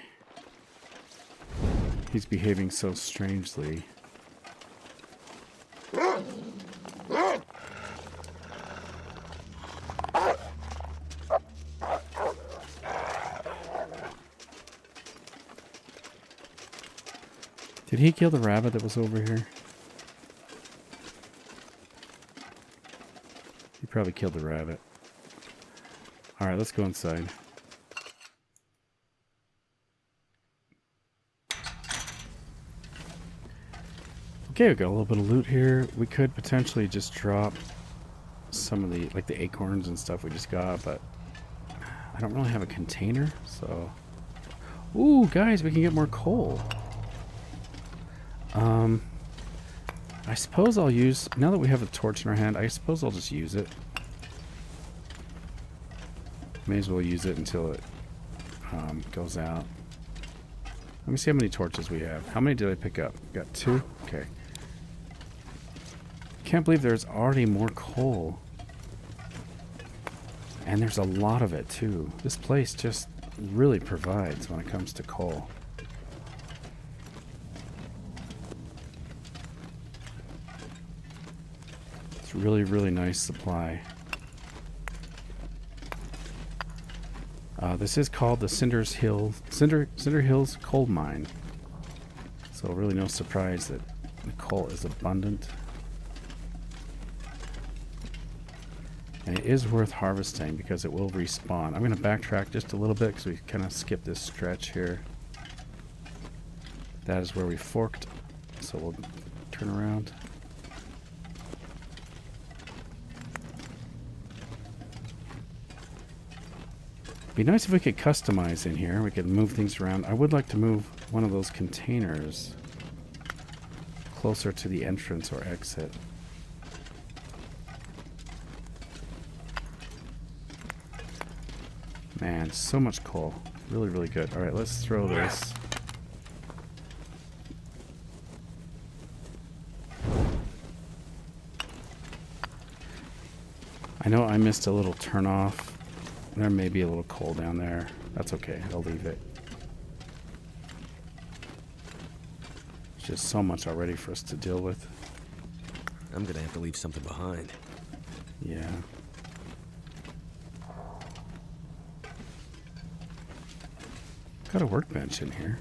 He's behaving so strangely. Did he kill the rabbit that was over here? He probably killed the rabbit. Alright, let's go inside. Okay, we got a little bit of loot here. We could potentially just drop some of the, like the acorns and stuff we just got, but I don't really have a container, so... Ooh, guys, we can get more coal. I suppose I'll use, now that we have a torch in our hand, I suppose I'll just use it. May as well use it until it goes out. Let me see how many torches we have. How many did I pick up? Got 2? Okay. Can't believe there's already more coal. And there's a lot of it too. This place just really provides when it comes to coal. It's really, really nice supply. This is called the Cinder Hills coal mine. So really no surprise that the coal is abundant. And it is worth harvesting because it will respawn. I'm going to backtrack just a little bit because we kind of skipped this stretch here. That is where we forked. So we'll turn around. Be nice if we could customize in here. We could move things around. I would like to move one of those containers closer to the entrance or exit. Man, so much coal. Really, really good. Alright, let's throw this. I know I missed a little turn off. There may be a little coal down there. That's okay. I'll leave it. It's just so much already for us to deal with. I'm gonna have to leave something behind. Yeah. Got a workbench in here.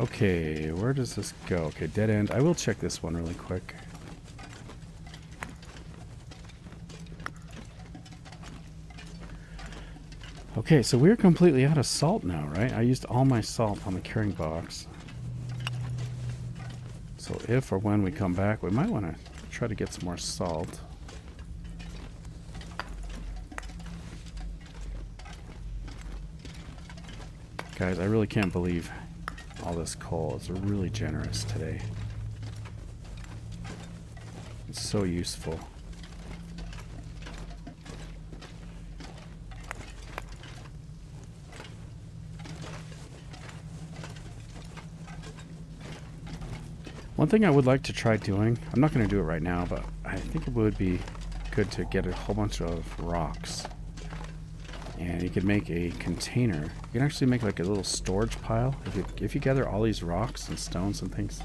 Okay, where does this go? Okay, dead end. I will check this one really quick. Okay, so we're completely out of salt now, right? I used all my salt on the carrying box. So if or when we come back, we might want to try to get some more salt. Guys, I really can't believe all this coal is really generous today. It's so useful. One thing I would like to try doing, I'm not going to do it right now, but I think it would be good to get a whole bunch of rocks. And you could make a container. You can actually make like a little storage pile. If you gather all these rocks and stones and things,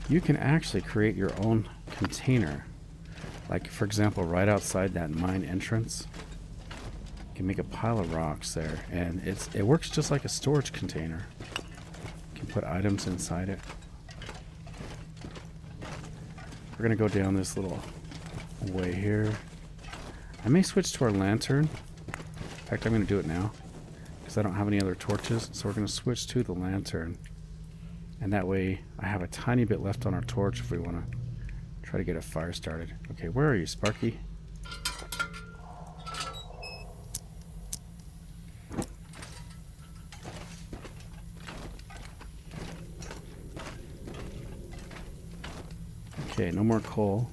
you can actually create your own container. Like, for example, right outside that mine entrance, you can make a pile of rocks there. And it works just like a storage container. You can put items inside it. We're going to go down this little way here. I may switch to our lantern. In fact, I'm going to do it now because I don't have any other torches. So we're going to switch to the lantern. And that way I have a tiny bit left on our torch if we want to try to get a fire started. Okay, where are you, Sparky? Okay, no more coal.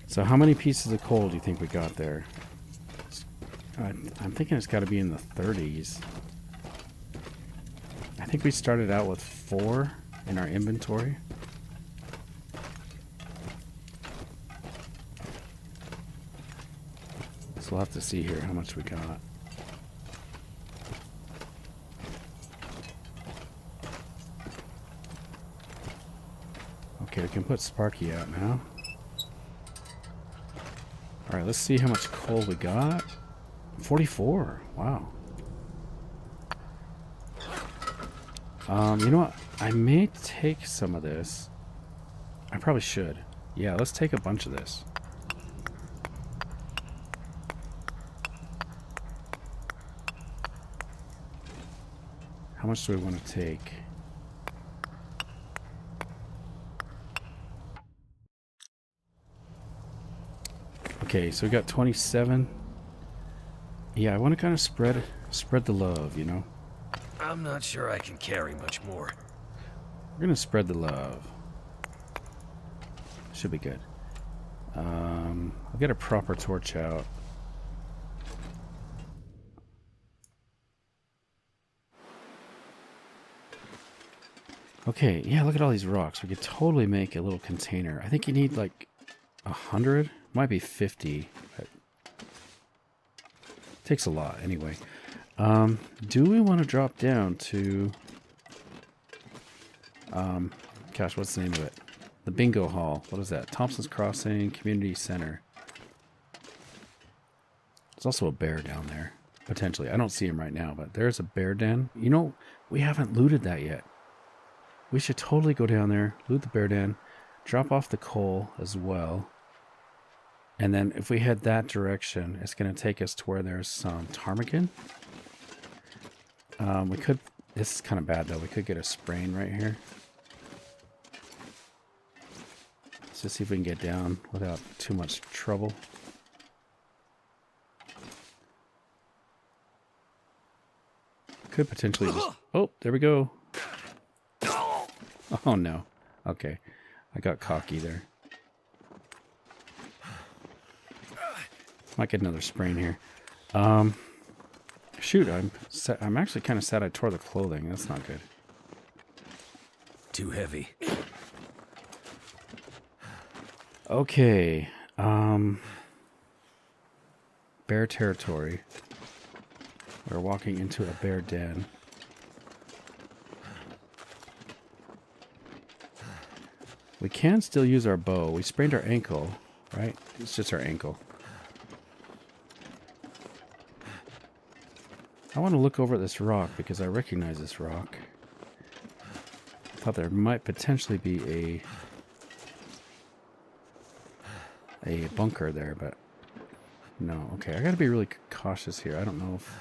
So how many pieces of coal do you think we got there? I'm thinking it's got to be in the 30s. I think we started out with 4 in our inventory. So we'll have to see here how much we got. Okay, we can put Sparky out now. Alright, let's see how much coal we got. 44. Wow. You know what? I may take some of this. I probably should. Yeah, let's take a bunch of this. How much do we want to take? Okay, so we got 27. Yeah, I want to kind of spread the love, you know. I'm not sure I can carry much more. We're gonna spread the love. Should be good. I'll get a proper torch out. Okay, yeah, look at all these rocks. We could totally make a little container. I think you need like 100. Might be 50. But takes a lot anyway. Do we want to drop down to gosh, what's the name of it? The bingo hall. What is that? Thompson's Crossing Community Center. There's also a bear down there, potentially. I don't see him right now, but there's a bear den. You know, we haven't looted that yet. We should totally go down there, loot the bear den, drop off the coal as well. And then if we head that direction, it's going to take us to where there's some ptarmigan. We could, this is kind of bad though, we could get a sprain right here. Let's just see if we can get down without too much trouble. Could potentially just, oh, there we go. Oh no. Okay. I got cocky there. Might get another sprain here. Shoot, I'm actually kind of sad I tore the clothing. That's not good. Too heavy. Okay. Bear territory. We're walking into a bear den. We can still use our bow. We sprained our ankle, right? It's just our ankle. I want to look over at this rock because I recognize this rock. I thought there might potentially be a bunker there, but no. Okay, I gotta be really cautious here. I don't know if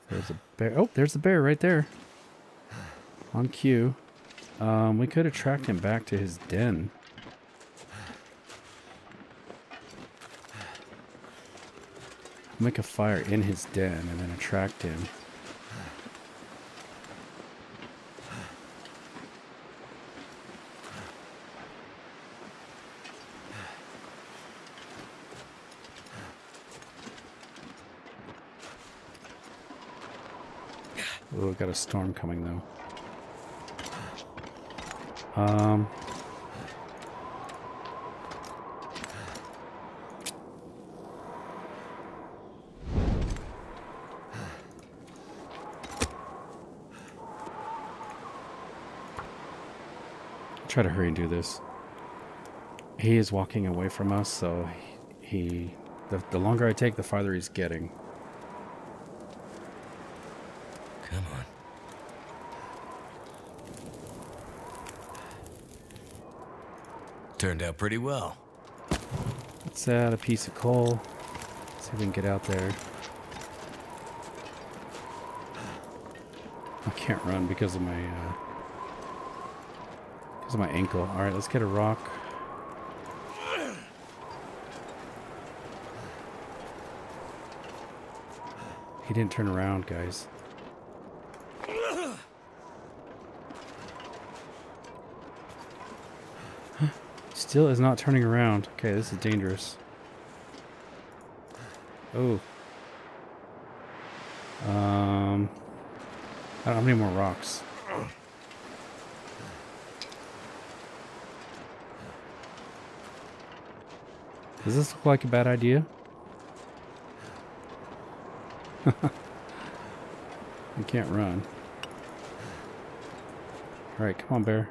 there's a bear. Oh, there's the bear right there. On cue. We could attract him back to his den. Make a fire in his den and then attract him. Oh, got a storm coming though. Try to hurry and do this. He is walking away from us, so the longer I take, the farther he's getting. Come on. Turned out pretty well. Let's add a piece of coal. See if we can get out there. I can't run because of my ankle. All right, let's get a rock. He didn't turn around, guys. Still is not turning around. Okay, this is dangerous. Oh. I don't have any more rocks. Does this look like a bad idea? I can't run. Alright, come on, bear.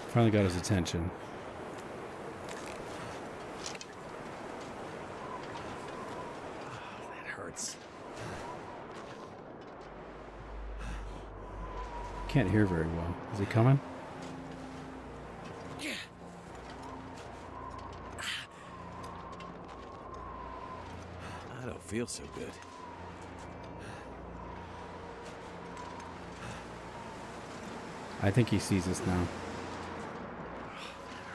Finally got his attention. That hurts. Can't hear very well. Is he coming? I don't feel so good. I think he sees us now.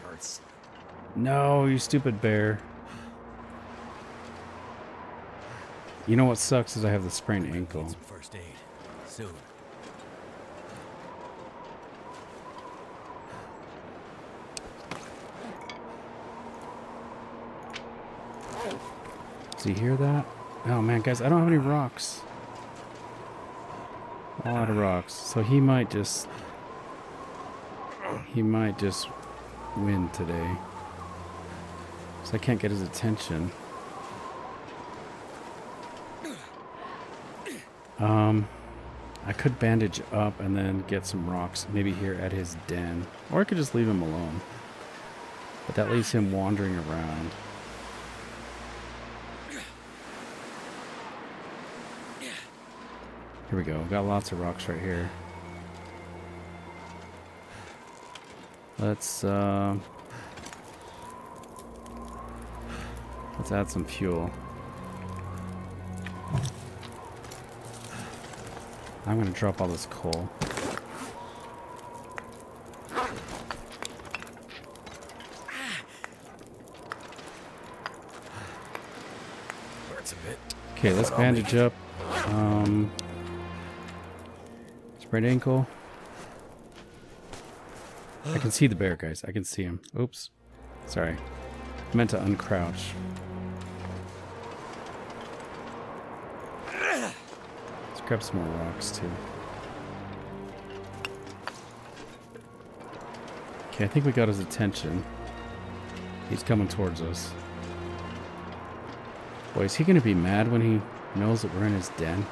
That hurts. No, you stupid bear. You know what sucks is I have the sprained ankle. Need some first aid. Soon. Does he hear that? Oh man, guys, I don't have any rocks. A lot of rocks. So he might just win today. So I can't get his attention. I could bandage up and then get some rocks, maybe here at his den. Or I could just leave him alone. But that leaves him wandering around. Here we go. Got lots of rocks right here. Let's add some fuel. I'm gonna drop all this coal. Hurts a bit. Okay, let's bandage up. Sprained ankle. I can see the bear, guys. I can see him. Oops. Sorry. I meant to uncrouch. Let's grab some more rocks, too. Okay, I think we got his attention. He's coming towards us. Boy, is he going to be mad when he knows that we're in his den?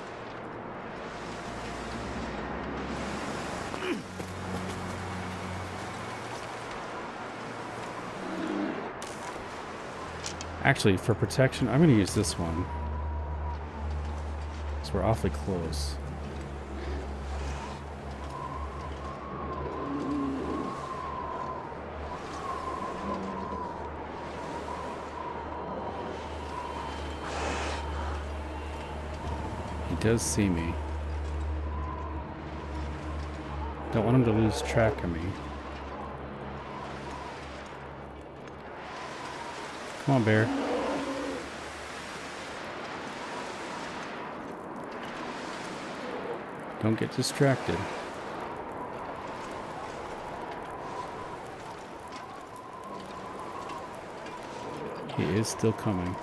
Actually, for protection, I'm going to use this one. Because we're awfully close. He does see me. Don't want him to lose track of me. Come on, bear. Don't get distracted. He is still coming.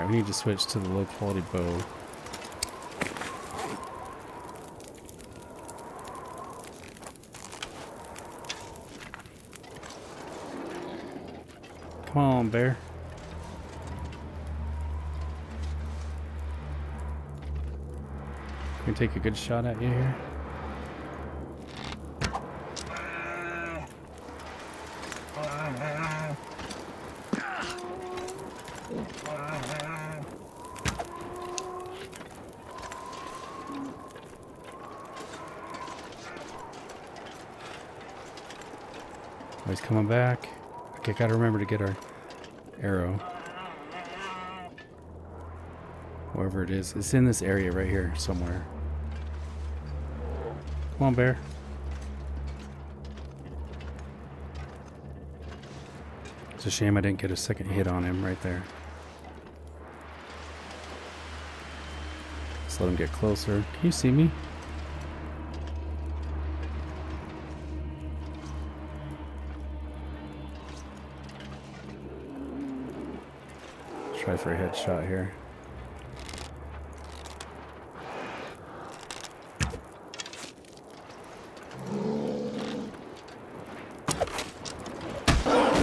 Alright, we need to switch to the low quality bow. Come on, bear. Can we take a good shot at you here? Oh, he's coming back. Okay, gotta remember to get our arrow. Wherever it is. It's in this area right here somewhere. Come on, bear. It's a shame I didn't get a second hit on him right there. Let's let him get closer. Can you see me? Try for a headshot here.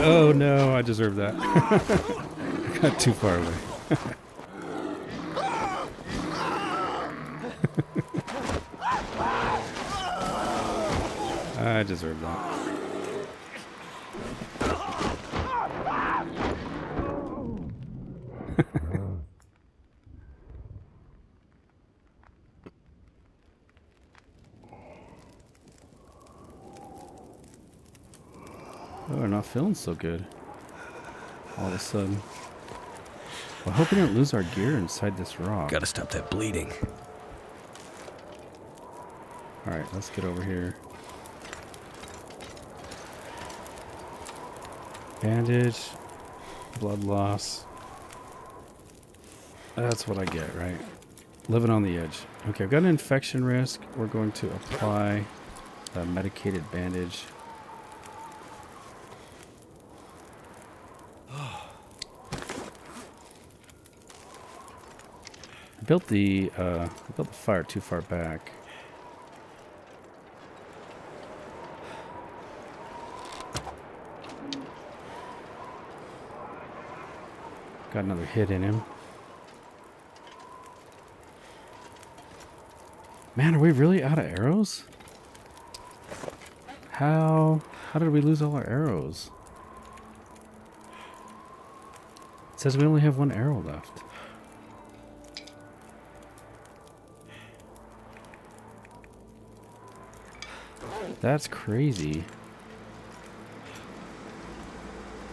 Oh no, I deserve that. I got too far away. I deserve that. Oh, we're not feeling so good. All of a sudden. Well, I hope we didn't lose our gear inside this rock. Gotta stop that bleeding. Alright, let's get over here. Bandage. Blood loss. That's what I get, right? Living on the edge. Okay, I've got an infection risk. We're going to apply a medicated bandage. I built the fire too far back. Got another hit in him. Man, are we really out of arrows? How did we lose all our arrows? It says we only have one arrow left. That's crazy.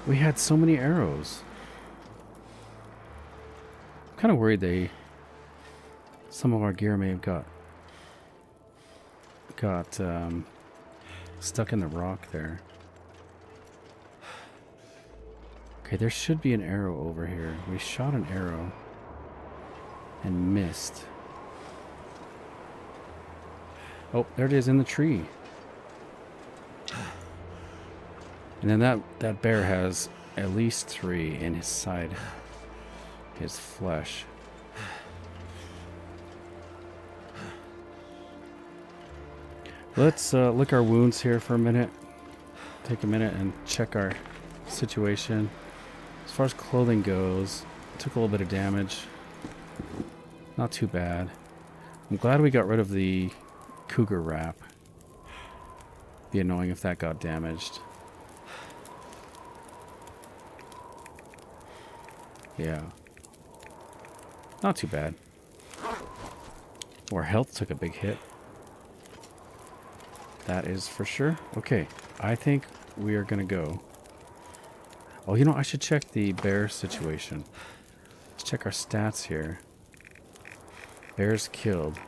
We had so many arrows. I'm kind of worried some of our gear may have got stuck in the rock there. Okay, there should be an arrow over here. We shot an arrow and missed. Oh, there it is in the tree. And then that bear has at least 3 in his side, his flesh. Let's lick our wounds here for a minute. Take a minute and check our situation. As far as clothing goes, took a little bit of damage. Not too bad. I'm glad we got rid of the cougar wrap. Be annoying if that got damaged. Yeah. Not too bad. Our health took a big hit. That is for sure. Okay, I think we are going to go. Oh, you know, I should check the bear situation. Let's check our stats here. Bears killed.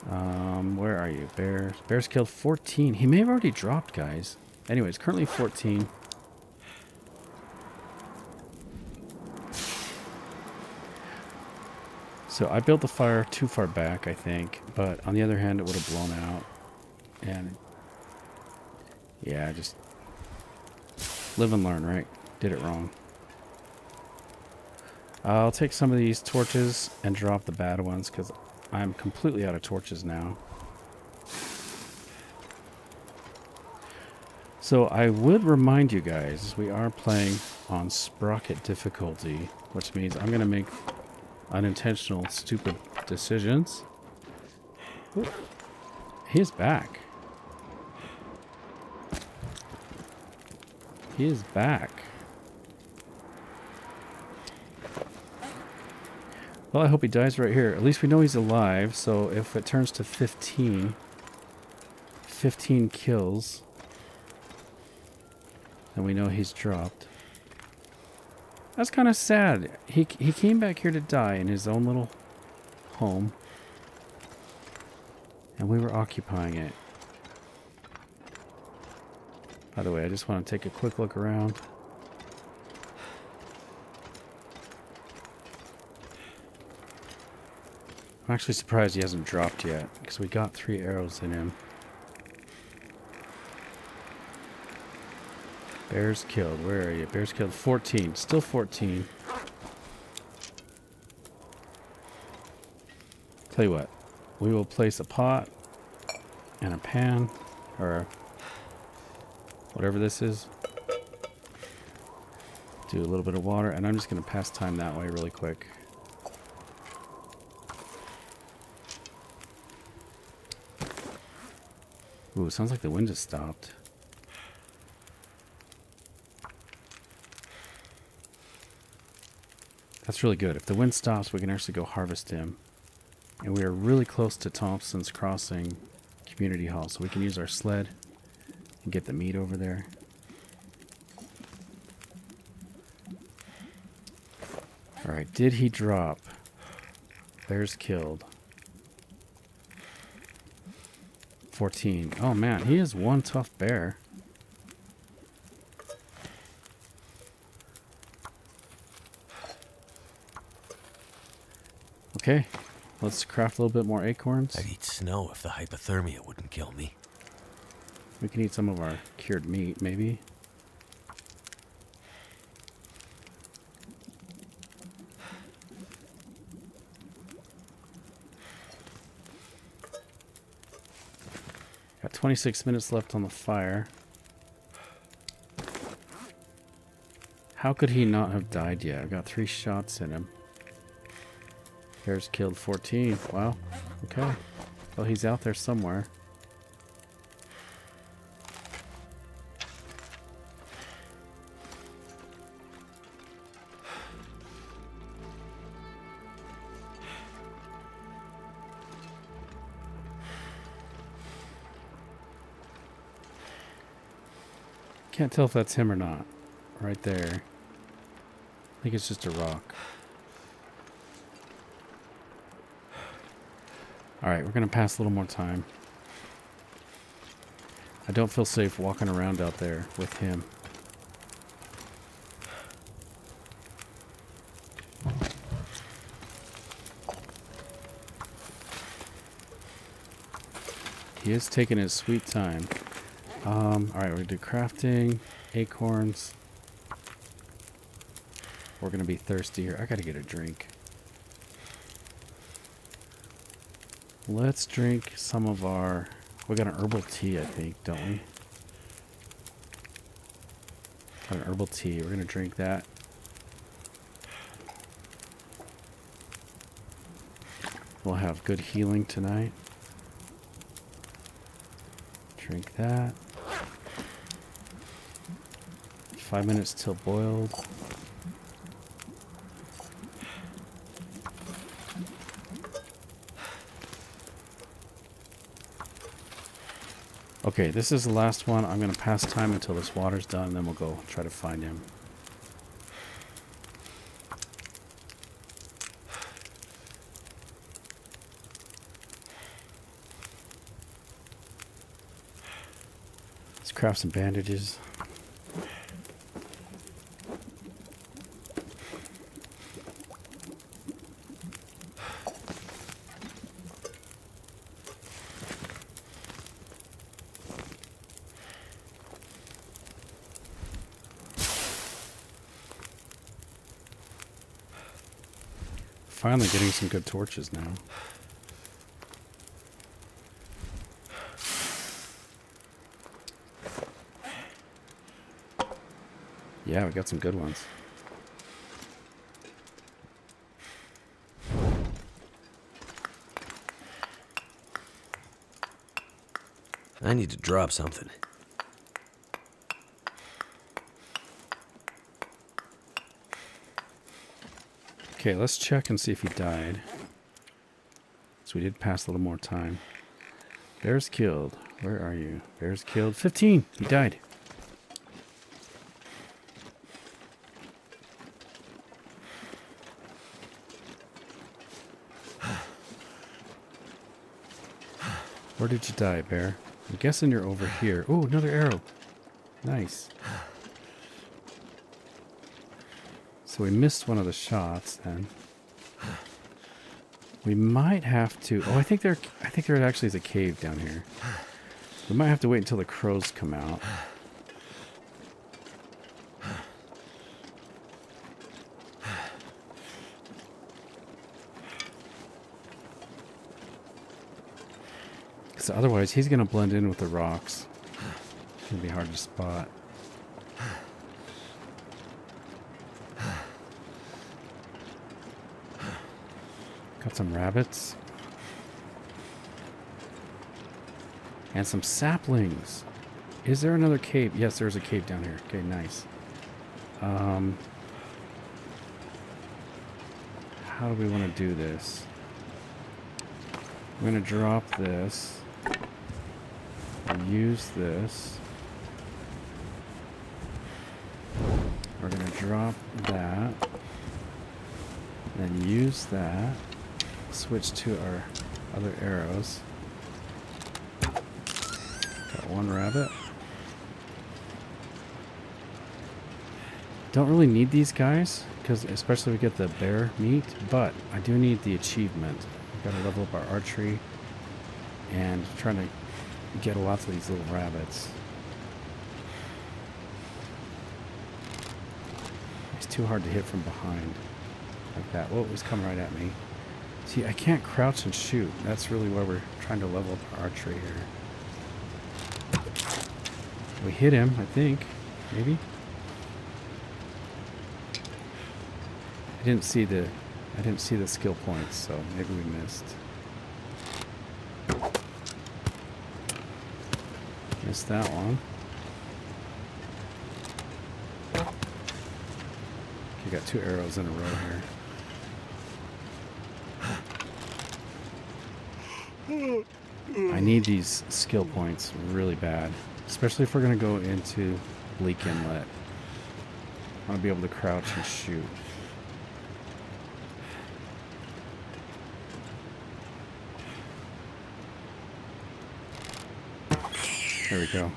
Where are you? Bears killed 14. He may have already dropped, guys. Anyways, currently 14. So I built the fire too far back, I think. But on the other hand, it would have blown out. And yeah, just live and learn, right? Did it wrong. I'll take some of these torches and drop the bad ones because I'm completely out of torches now. So I would remind you guys, we are playing on Sprocket difficulty, which means I'm going to make unintentional, stupid decisions. Ooh. He is back. He is back. Well, I hope he dies right here. At least we know he's alive, so if it turns to 15 kills, then we know he's dropped. That's kind of sad. He came back here to die in his own little home, and we were occupying it. By the way, I just want to take a quick look around. I'm actually surprised he hasn't dropped yet, because we got 3 arrows in him. Bears killed. Where are you? Bears killed 14. Still 14. Tell you what. We will place a pot and a pan, or whatever this is. Do a little bit of water, and I'm just going to pass time that way really quick. Ooh, it sounds like the wind has stopped. That's really good. If the wind stops, we can actually go harvest him. And we are really close to Thompson's Crossing Community Hall, so we can use our sled and get the meat over there. Alright, did he drop? Bears killed. 14. Oh man, he is one tough bear. Okay, let's craft a little bit more acorns. I'd eat snow if the hypothermia wouldn't kill me. We can eat some of our cured meat, maybe. Got 26 minutes left on the fire. How could he not have died yet? I've got 3 shots in him. Bears killed 14. Wow. Okay. Well, he's out there somewhere. Can't tell if that's him or not. Right there. I think it's just a rock. Alright, we're going to pass a little more time. I don't feel safe walking around out there with him. He is taking his sweet time. Alright, we're going to do crafting, acorns. We're going to be thirsty here. I got to get a drink. Let's drink some of our... We got an herbal tea, I think, don't we? Got an herbal tea. We're going to drink that. We'll have good healing tonight. Drink that. 5 minutes till boiled. Okay, this is the last one. I'm going to pass time until this water's done, and then we'll go try to find him. Let's craft some bandages. finally getting some good torches now. Yeah, we got some good ones. I need to drop something. Okay, let's check and see if he died. So we did pass a little more time. Bear's killed. Where are you? Bear's killed. 15! He died. Where did you die, bear? I'm guessing you're over here. Oh, another arrow. Nice. So we missed one of the shots then. We might have to... Oh, I think there actually is a cave down here. We might have to wait until the crows come out. Because otherwise he's going to blend in with the rocks. It's going to be hard to spot. Got some rabbits. And some saplings. Is there another cave? Yes, there's a cave down here. Okay, nice. How do we want to do this? I'm going to drop this. And use this. We're going to drop that. Then use that. Switch to our other arrows. Got one rabbit. Don't really need these guys, because especially if we get the bear meat, but I do need the achievement. We've got to level up our archery and trying to get lots of these little rabbits. It's too hard to hit from behind like that. Whoa, he's coming right at me. See, I can't crouch and shoot. That's really why we're trying to level up our archery here. We hit him, I think. Maybe? I didn't see the skill points, so maybe we missed. Missed that one. Okay, got 2 arrows in a row here. I need these skill points really bad, especially if we're going to go into Bleak Inlet. I want to be able to crouch and shoot. There we go.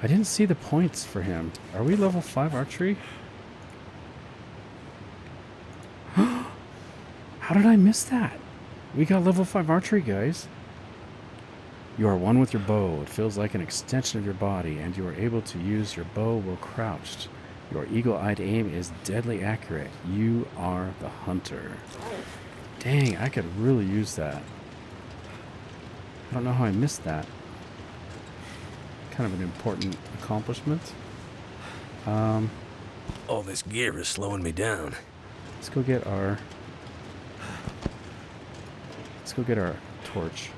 I didn't see the points for him. Are we level 5 archery? How did I miss that? We got level 5 archery, guys. You are one with your bow. It feels like an extension of your body, and you are able to use your bow while crouched. Your eagle-eyed aim is deadly accurate. You are the hunter. Dang, I could really use that. I don't know how I missed that. Kind of an important accomplishment. All this gear is slowing me down. Let's go get our torch.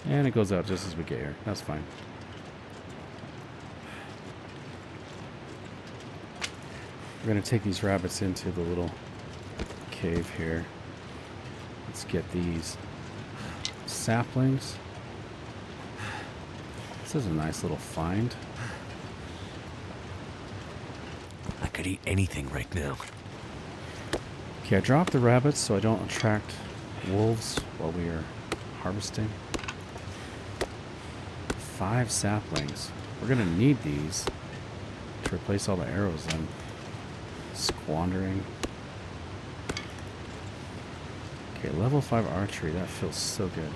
And it goes out just as we get here. That's fine. We're going to take these rabbits into the little cave here. Let's get these saplings. This is a nice little find. I could eat anything right now. Okay, I dropped the rabbits so I don't attract wolves while we are harvesting. 5 saplings. We're going to need these to replace all the arrows I'm squandering. Okay, level 5 archery. That feels so good.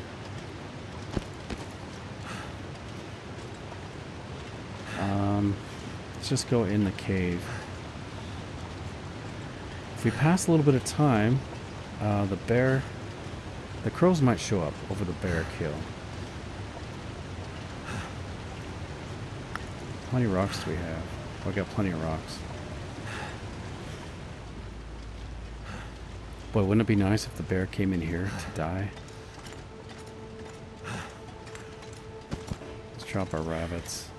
let's just go in the cave. If we pass a little bit of time, the crows might show up over the bear kill. How many rocks do we have? Oh, I got plenty of rocks. Boy, wouldn't it be nice if the bear came in here to die? Let's drop our rabbits.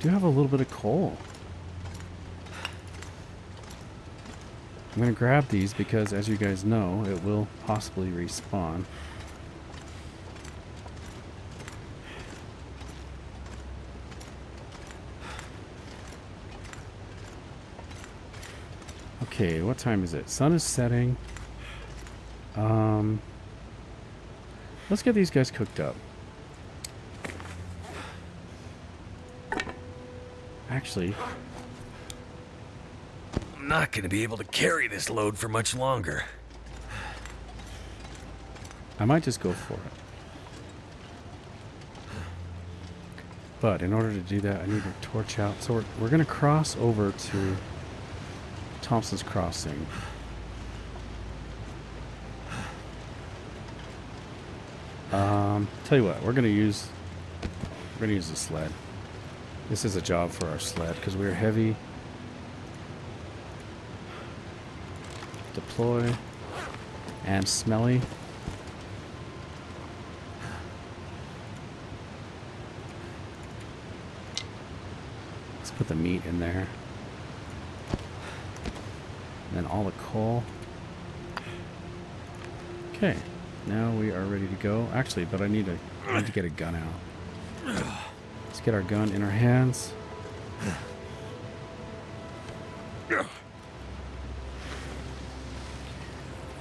Do have a little bit of coal. I'm going to grab these because, as you guys know, it will possibly respawn. Okay, what time is it? Sun is setting. Let's get these guys cooked up. Actually, I'm not going to be able to carry this load for much longer. I might just go for it. But in order to do that, I need to torch out. So we're going to cross over to Thompson's Crossing. Tell you what, we're gonna use the sled. This is a job for our sled because we're heavy. Deploy and smelly. Let's put the meat in there. And then all the coal. Okay, now we are ready to go. Actually, but I need to get a gun out. Let's get our gun in our hands.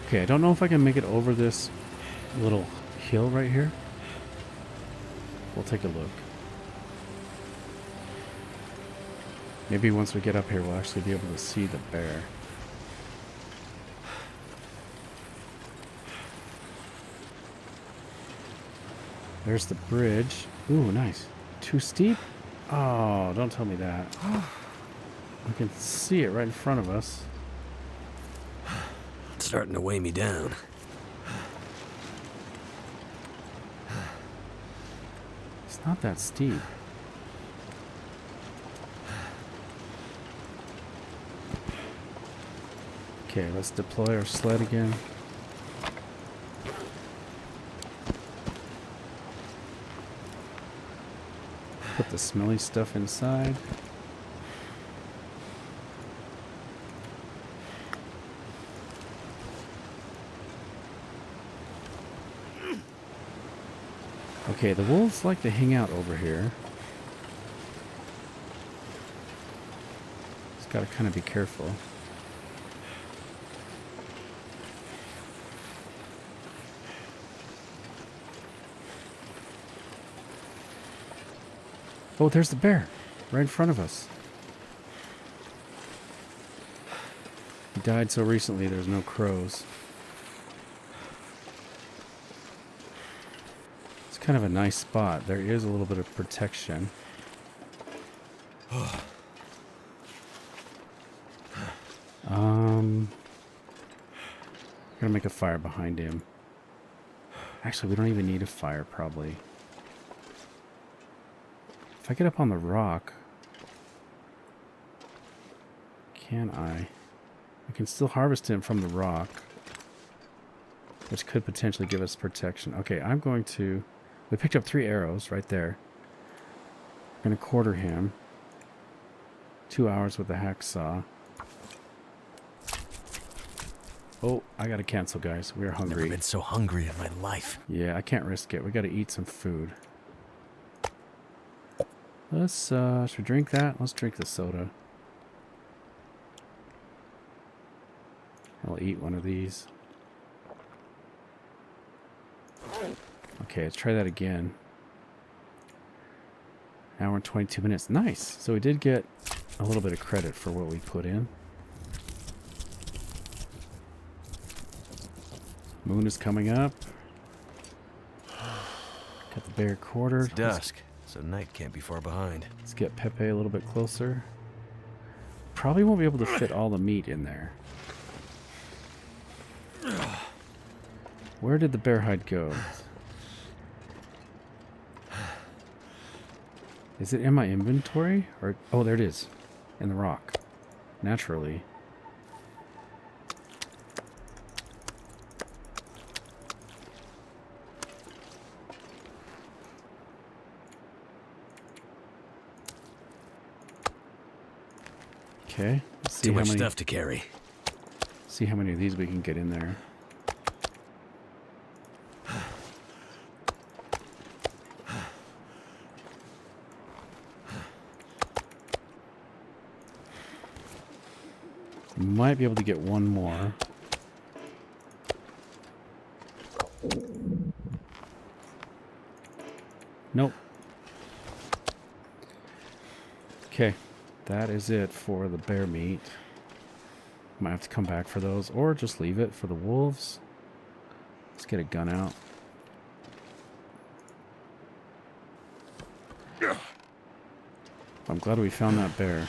Okay, I don't know if I can make it over this little hill right here. We'll take a look. Maybe once we get up here, we'll actually be able to see the bear. There's the bridge. Ooh, nice. Too steep? Oh, don't tell me that. We can see it right in front of us. It's starting to weigh me down. It's not that steep. Okay, let's deploy our sled again. Put the smelly stuff inside. Okay, the wolves like to hang out over here. Just gotta kind of be careful. Oh, there's the bear, right in front of us. He died so recently, there's no crows. It's kind of a nice spot. There is a little bit of protection. Gonna make a fire behind him. Actually, we don't even need a fire, probably. If I get up on the rock, can I? I can still harvest him from the rock, which could potentially give us protection. Okay, I'm going to... We picked up 3 arrows right there. I'm going to quarter him. 2 hours with the hacksaw. Oh, I got to cancel, guys. We are hungry. Never been so hungry in my life. Yeah, I can't risk it. We got to eat some food. Let's, should we drink that? Let's drink the soda. I'll eat one of these. Okay, let's try that again. Hour and 22 minutes. Nice! So we did get a little bit of credit for what we put in. Moon is coming up. Got the bear quartered. It's dusk. so night can't be far behind. Let's get Pepe a little bit closer. Probably won't be able to fit all the meat in there. Where did the bear hide go? Is it in my inventory? Or oh, there it is. In the rock. Naturally. Okay. Let's see Too how much many stuff to carry. see how many of these we can get in there. Might be able to get one more. Nope. Okay, that is it for the bear meat. Might have to come back for those, or just leave it for the wolves. Let's get a gun out. I'm glad we found that bear.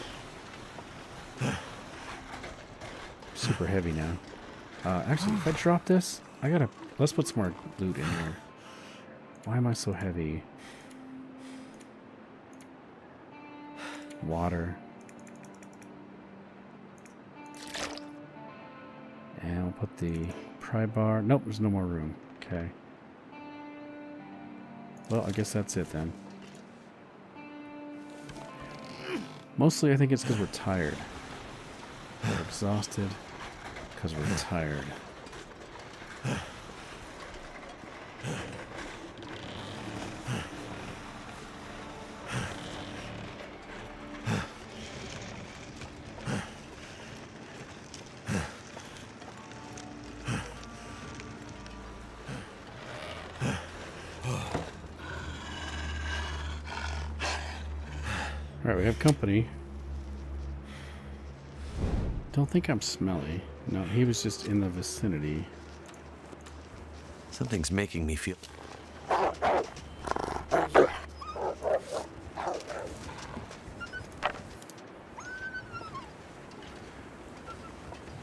Super heavy now. Actually, if I drop this, let's put some more loot in here. Why am I so heavy? Water. And we'll put the pry bar. Nope, there's no more room. Okay. Well, I guess that's it then. Mostly I think it's because we're tired. We're exhausted because we're tired. Alright, we have company. Don't think I'm smelly. No, he was just in the vicinity. Something's making me feel... Let's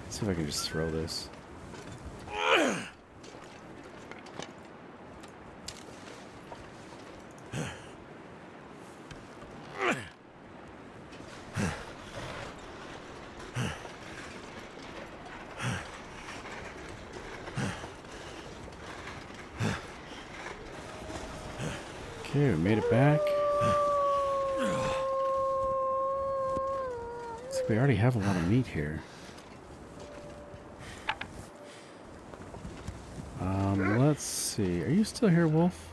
see if I can just throw this. Okay, we made it back. Looks like we already have a lot of meat here. Let's see. Are you still here, Wolf?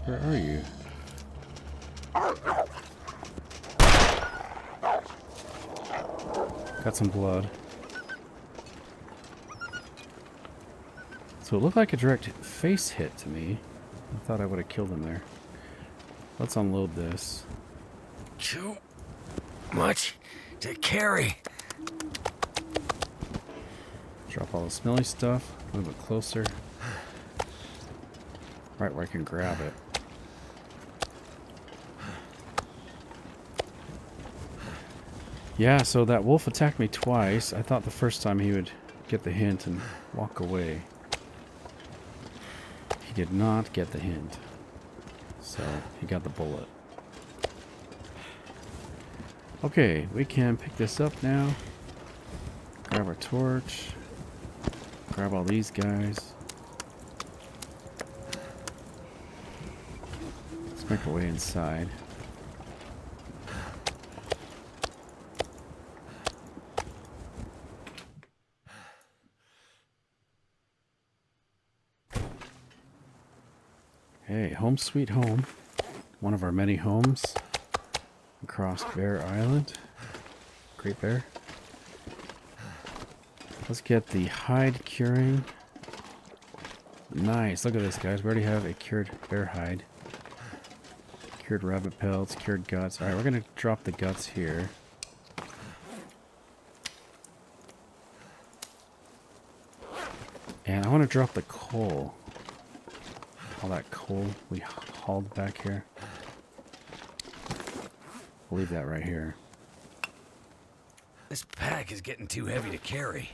Where are you? Got some blood. So it looked like a direct face hit to me. I thought I would have killed him there. Let's unload this. Too much to carry. Drop all the smelly stuff. Move it closer. Right where I can grab it. Yeah, so that wolf attacked me twice. I thought the first time he would get the hint and walk away. He did not get the hint. So he got the bullet. Okay, we can pick this up now. Grab our torch. Grab all these guys. Let's make our way inside. Hey, home sweet home. One of our many homes across Bear Island. Great Bear. Let's get the hide curing. Nice. Look at this, guys. We already have a cured bear hide. Cured rabbit pelts, cured guts. Alright, we're going to drop the guts here. And I want to drop the coal. All that coal we hauled back here. We'll leave that right here. This pack is getting too heavy to carry.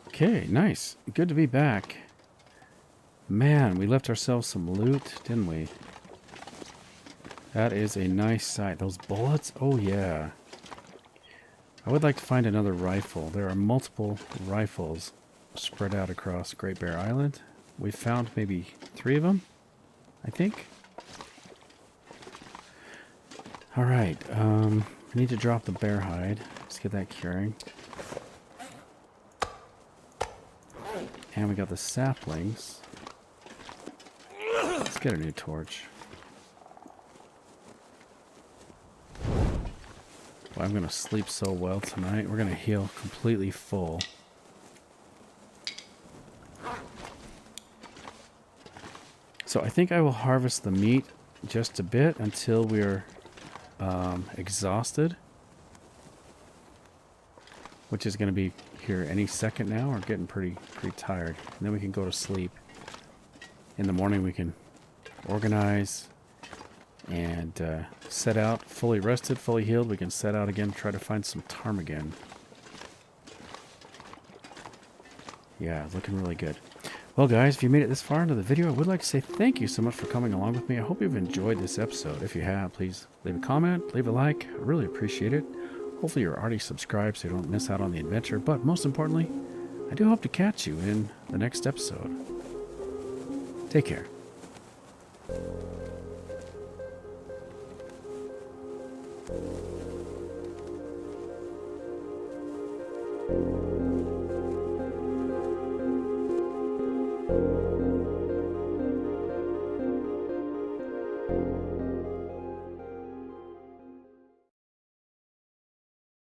Okay, nice. Good to be back. Man, we left ourselves some loot, didn't we? That is a nice sight. Those bullets? Oh, yeah. I would like to find another rifle. There are multiple rifles spread out across Great Bear Island. We found maybe 3 of them, I think. All right. I need to drop the bear hide. Let's get that curing. And we got the saplings. Let's get a new torch. Well, I'm going to sleep so well tonight. We're going to heal completely full. So I think I will harvest the meat just a bit until we're exhausted. Which is going to be here any second now. We're getting pretty tired. And then we can go to sleep. In the morning we can organize and set out fully rested, fully healed. We can set out again, try to find some ptarmigan. Yeah, looking really good. Well, guys, if you made it this far into the video, I would like to say thank you so much for coming along with me. I hope you've enjoyed this episode. If you have, please leave a comment, leave a like. I really appreciate it. Hopefully you're already subscribed so you don't miss out on the adventure. But most importantly, I do hope to catch you in the next episode. Take care.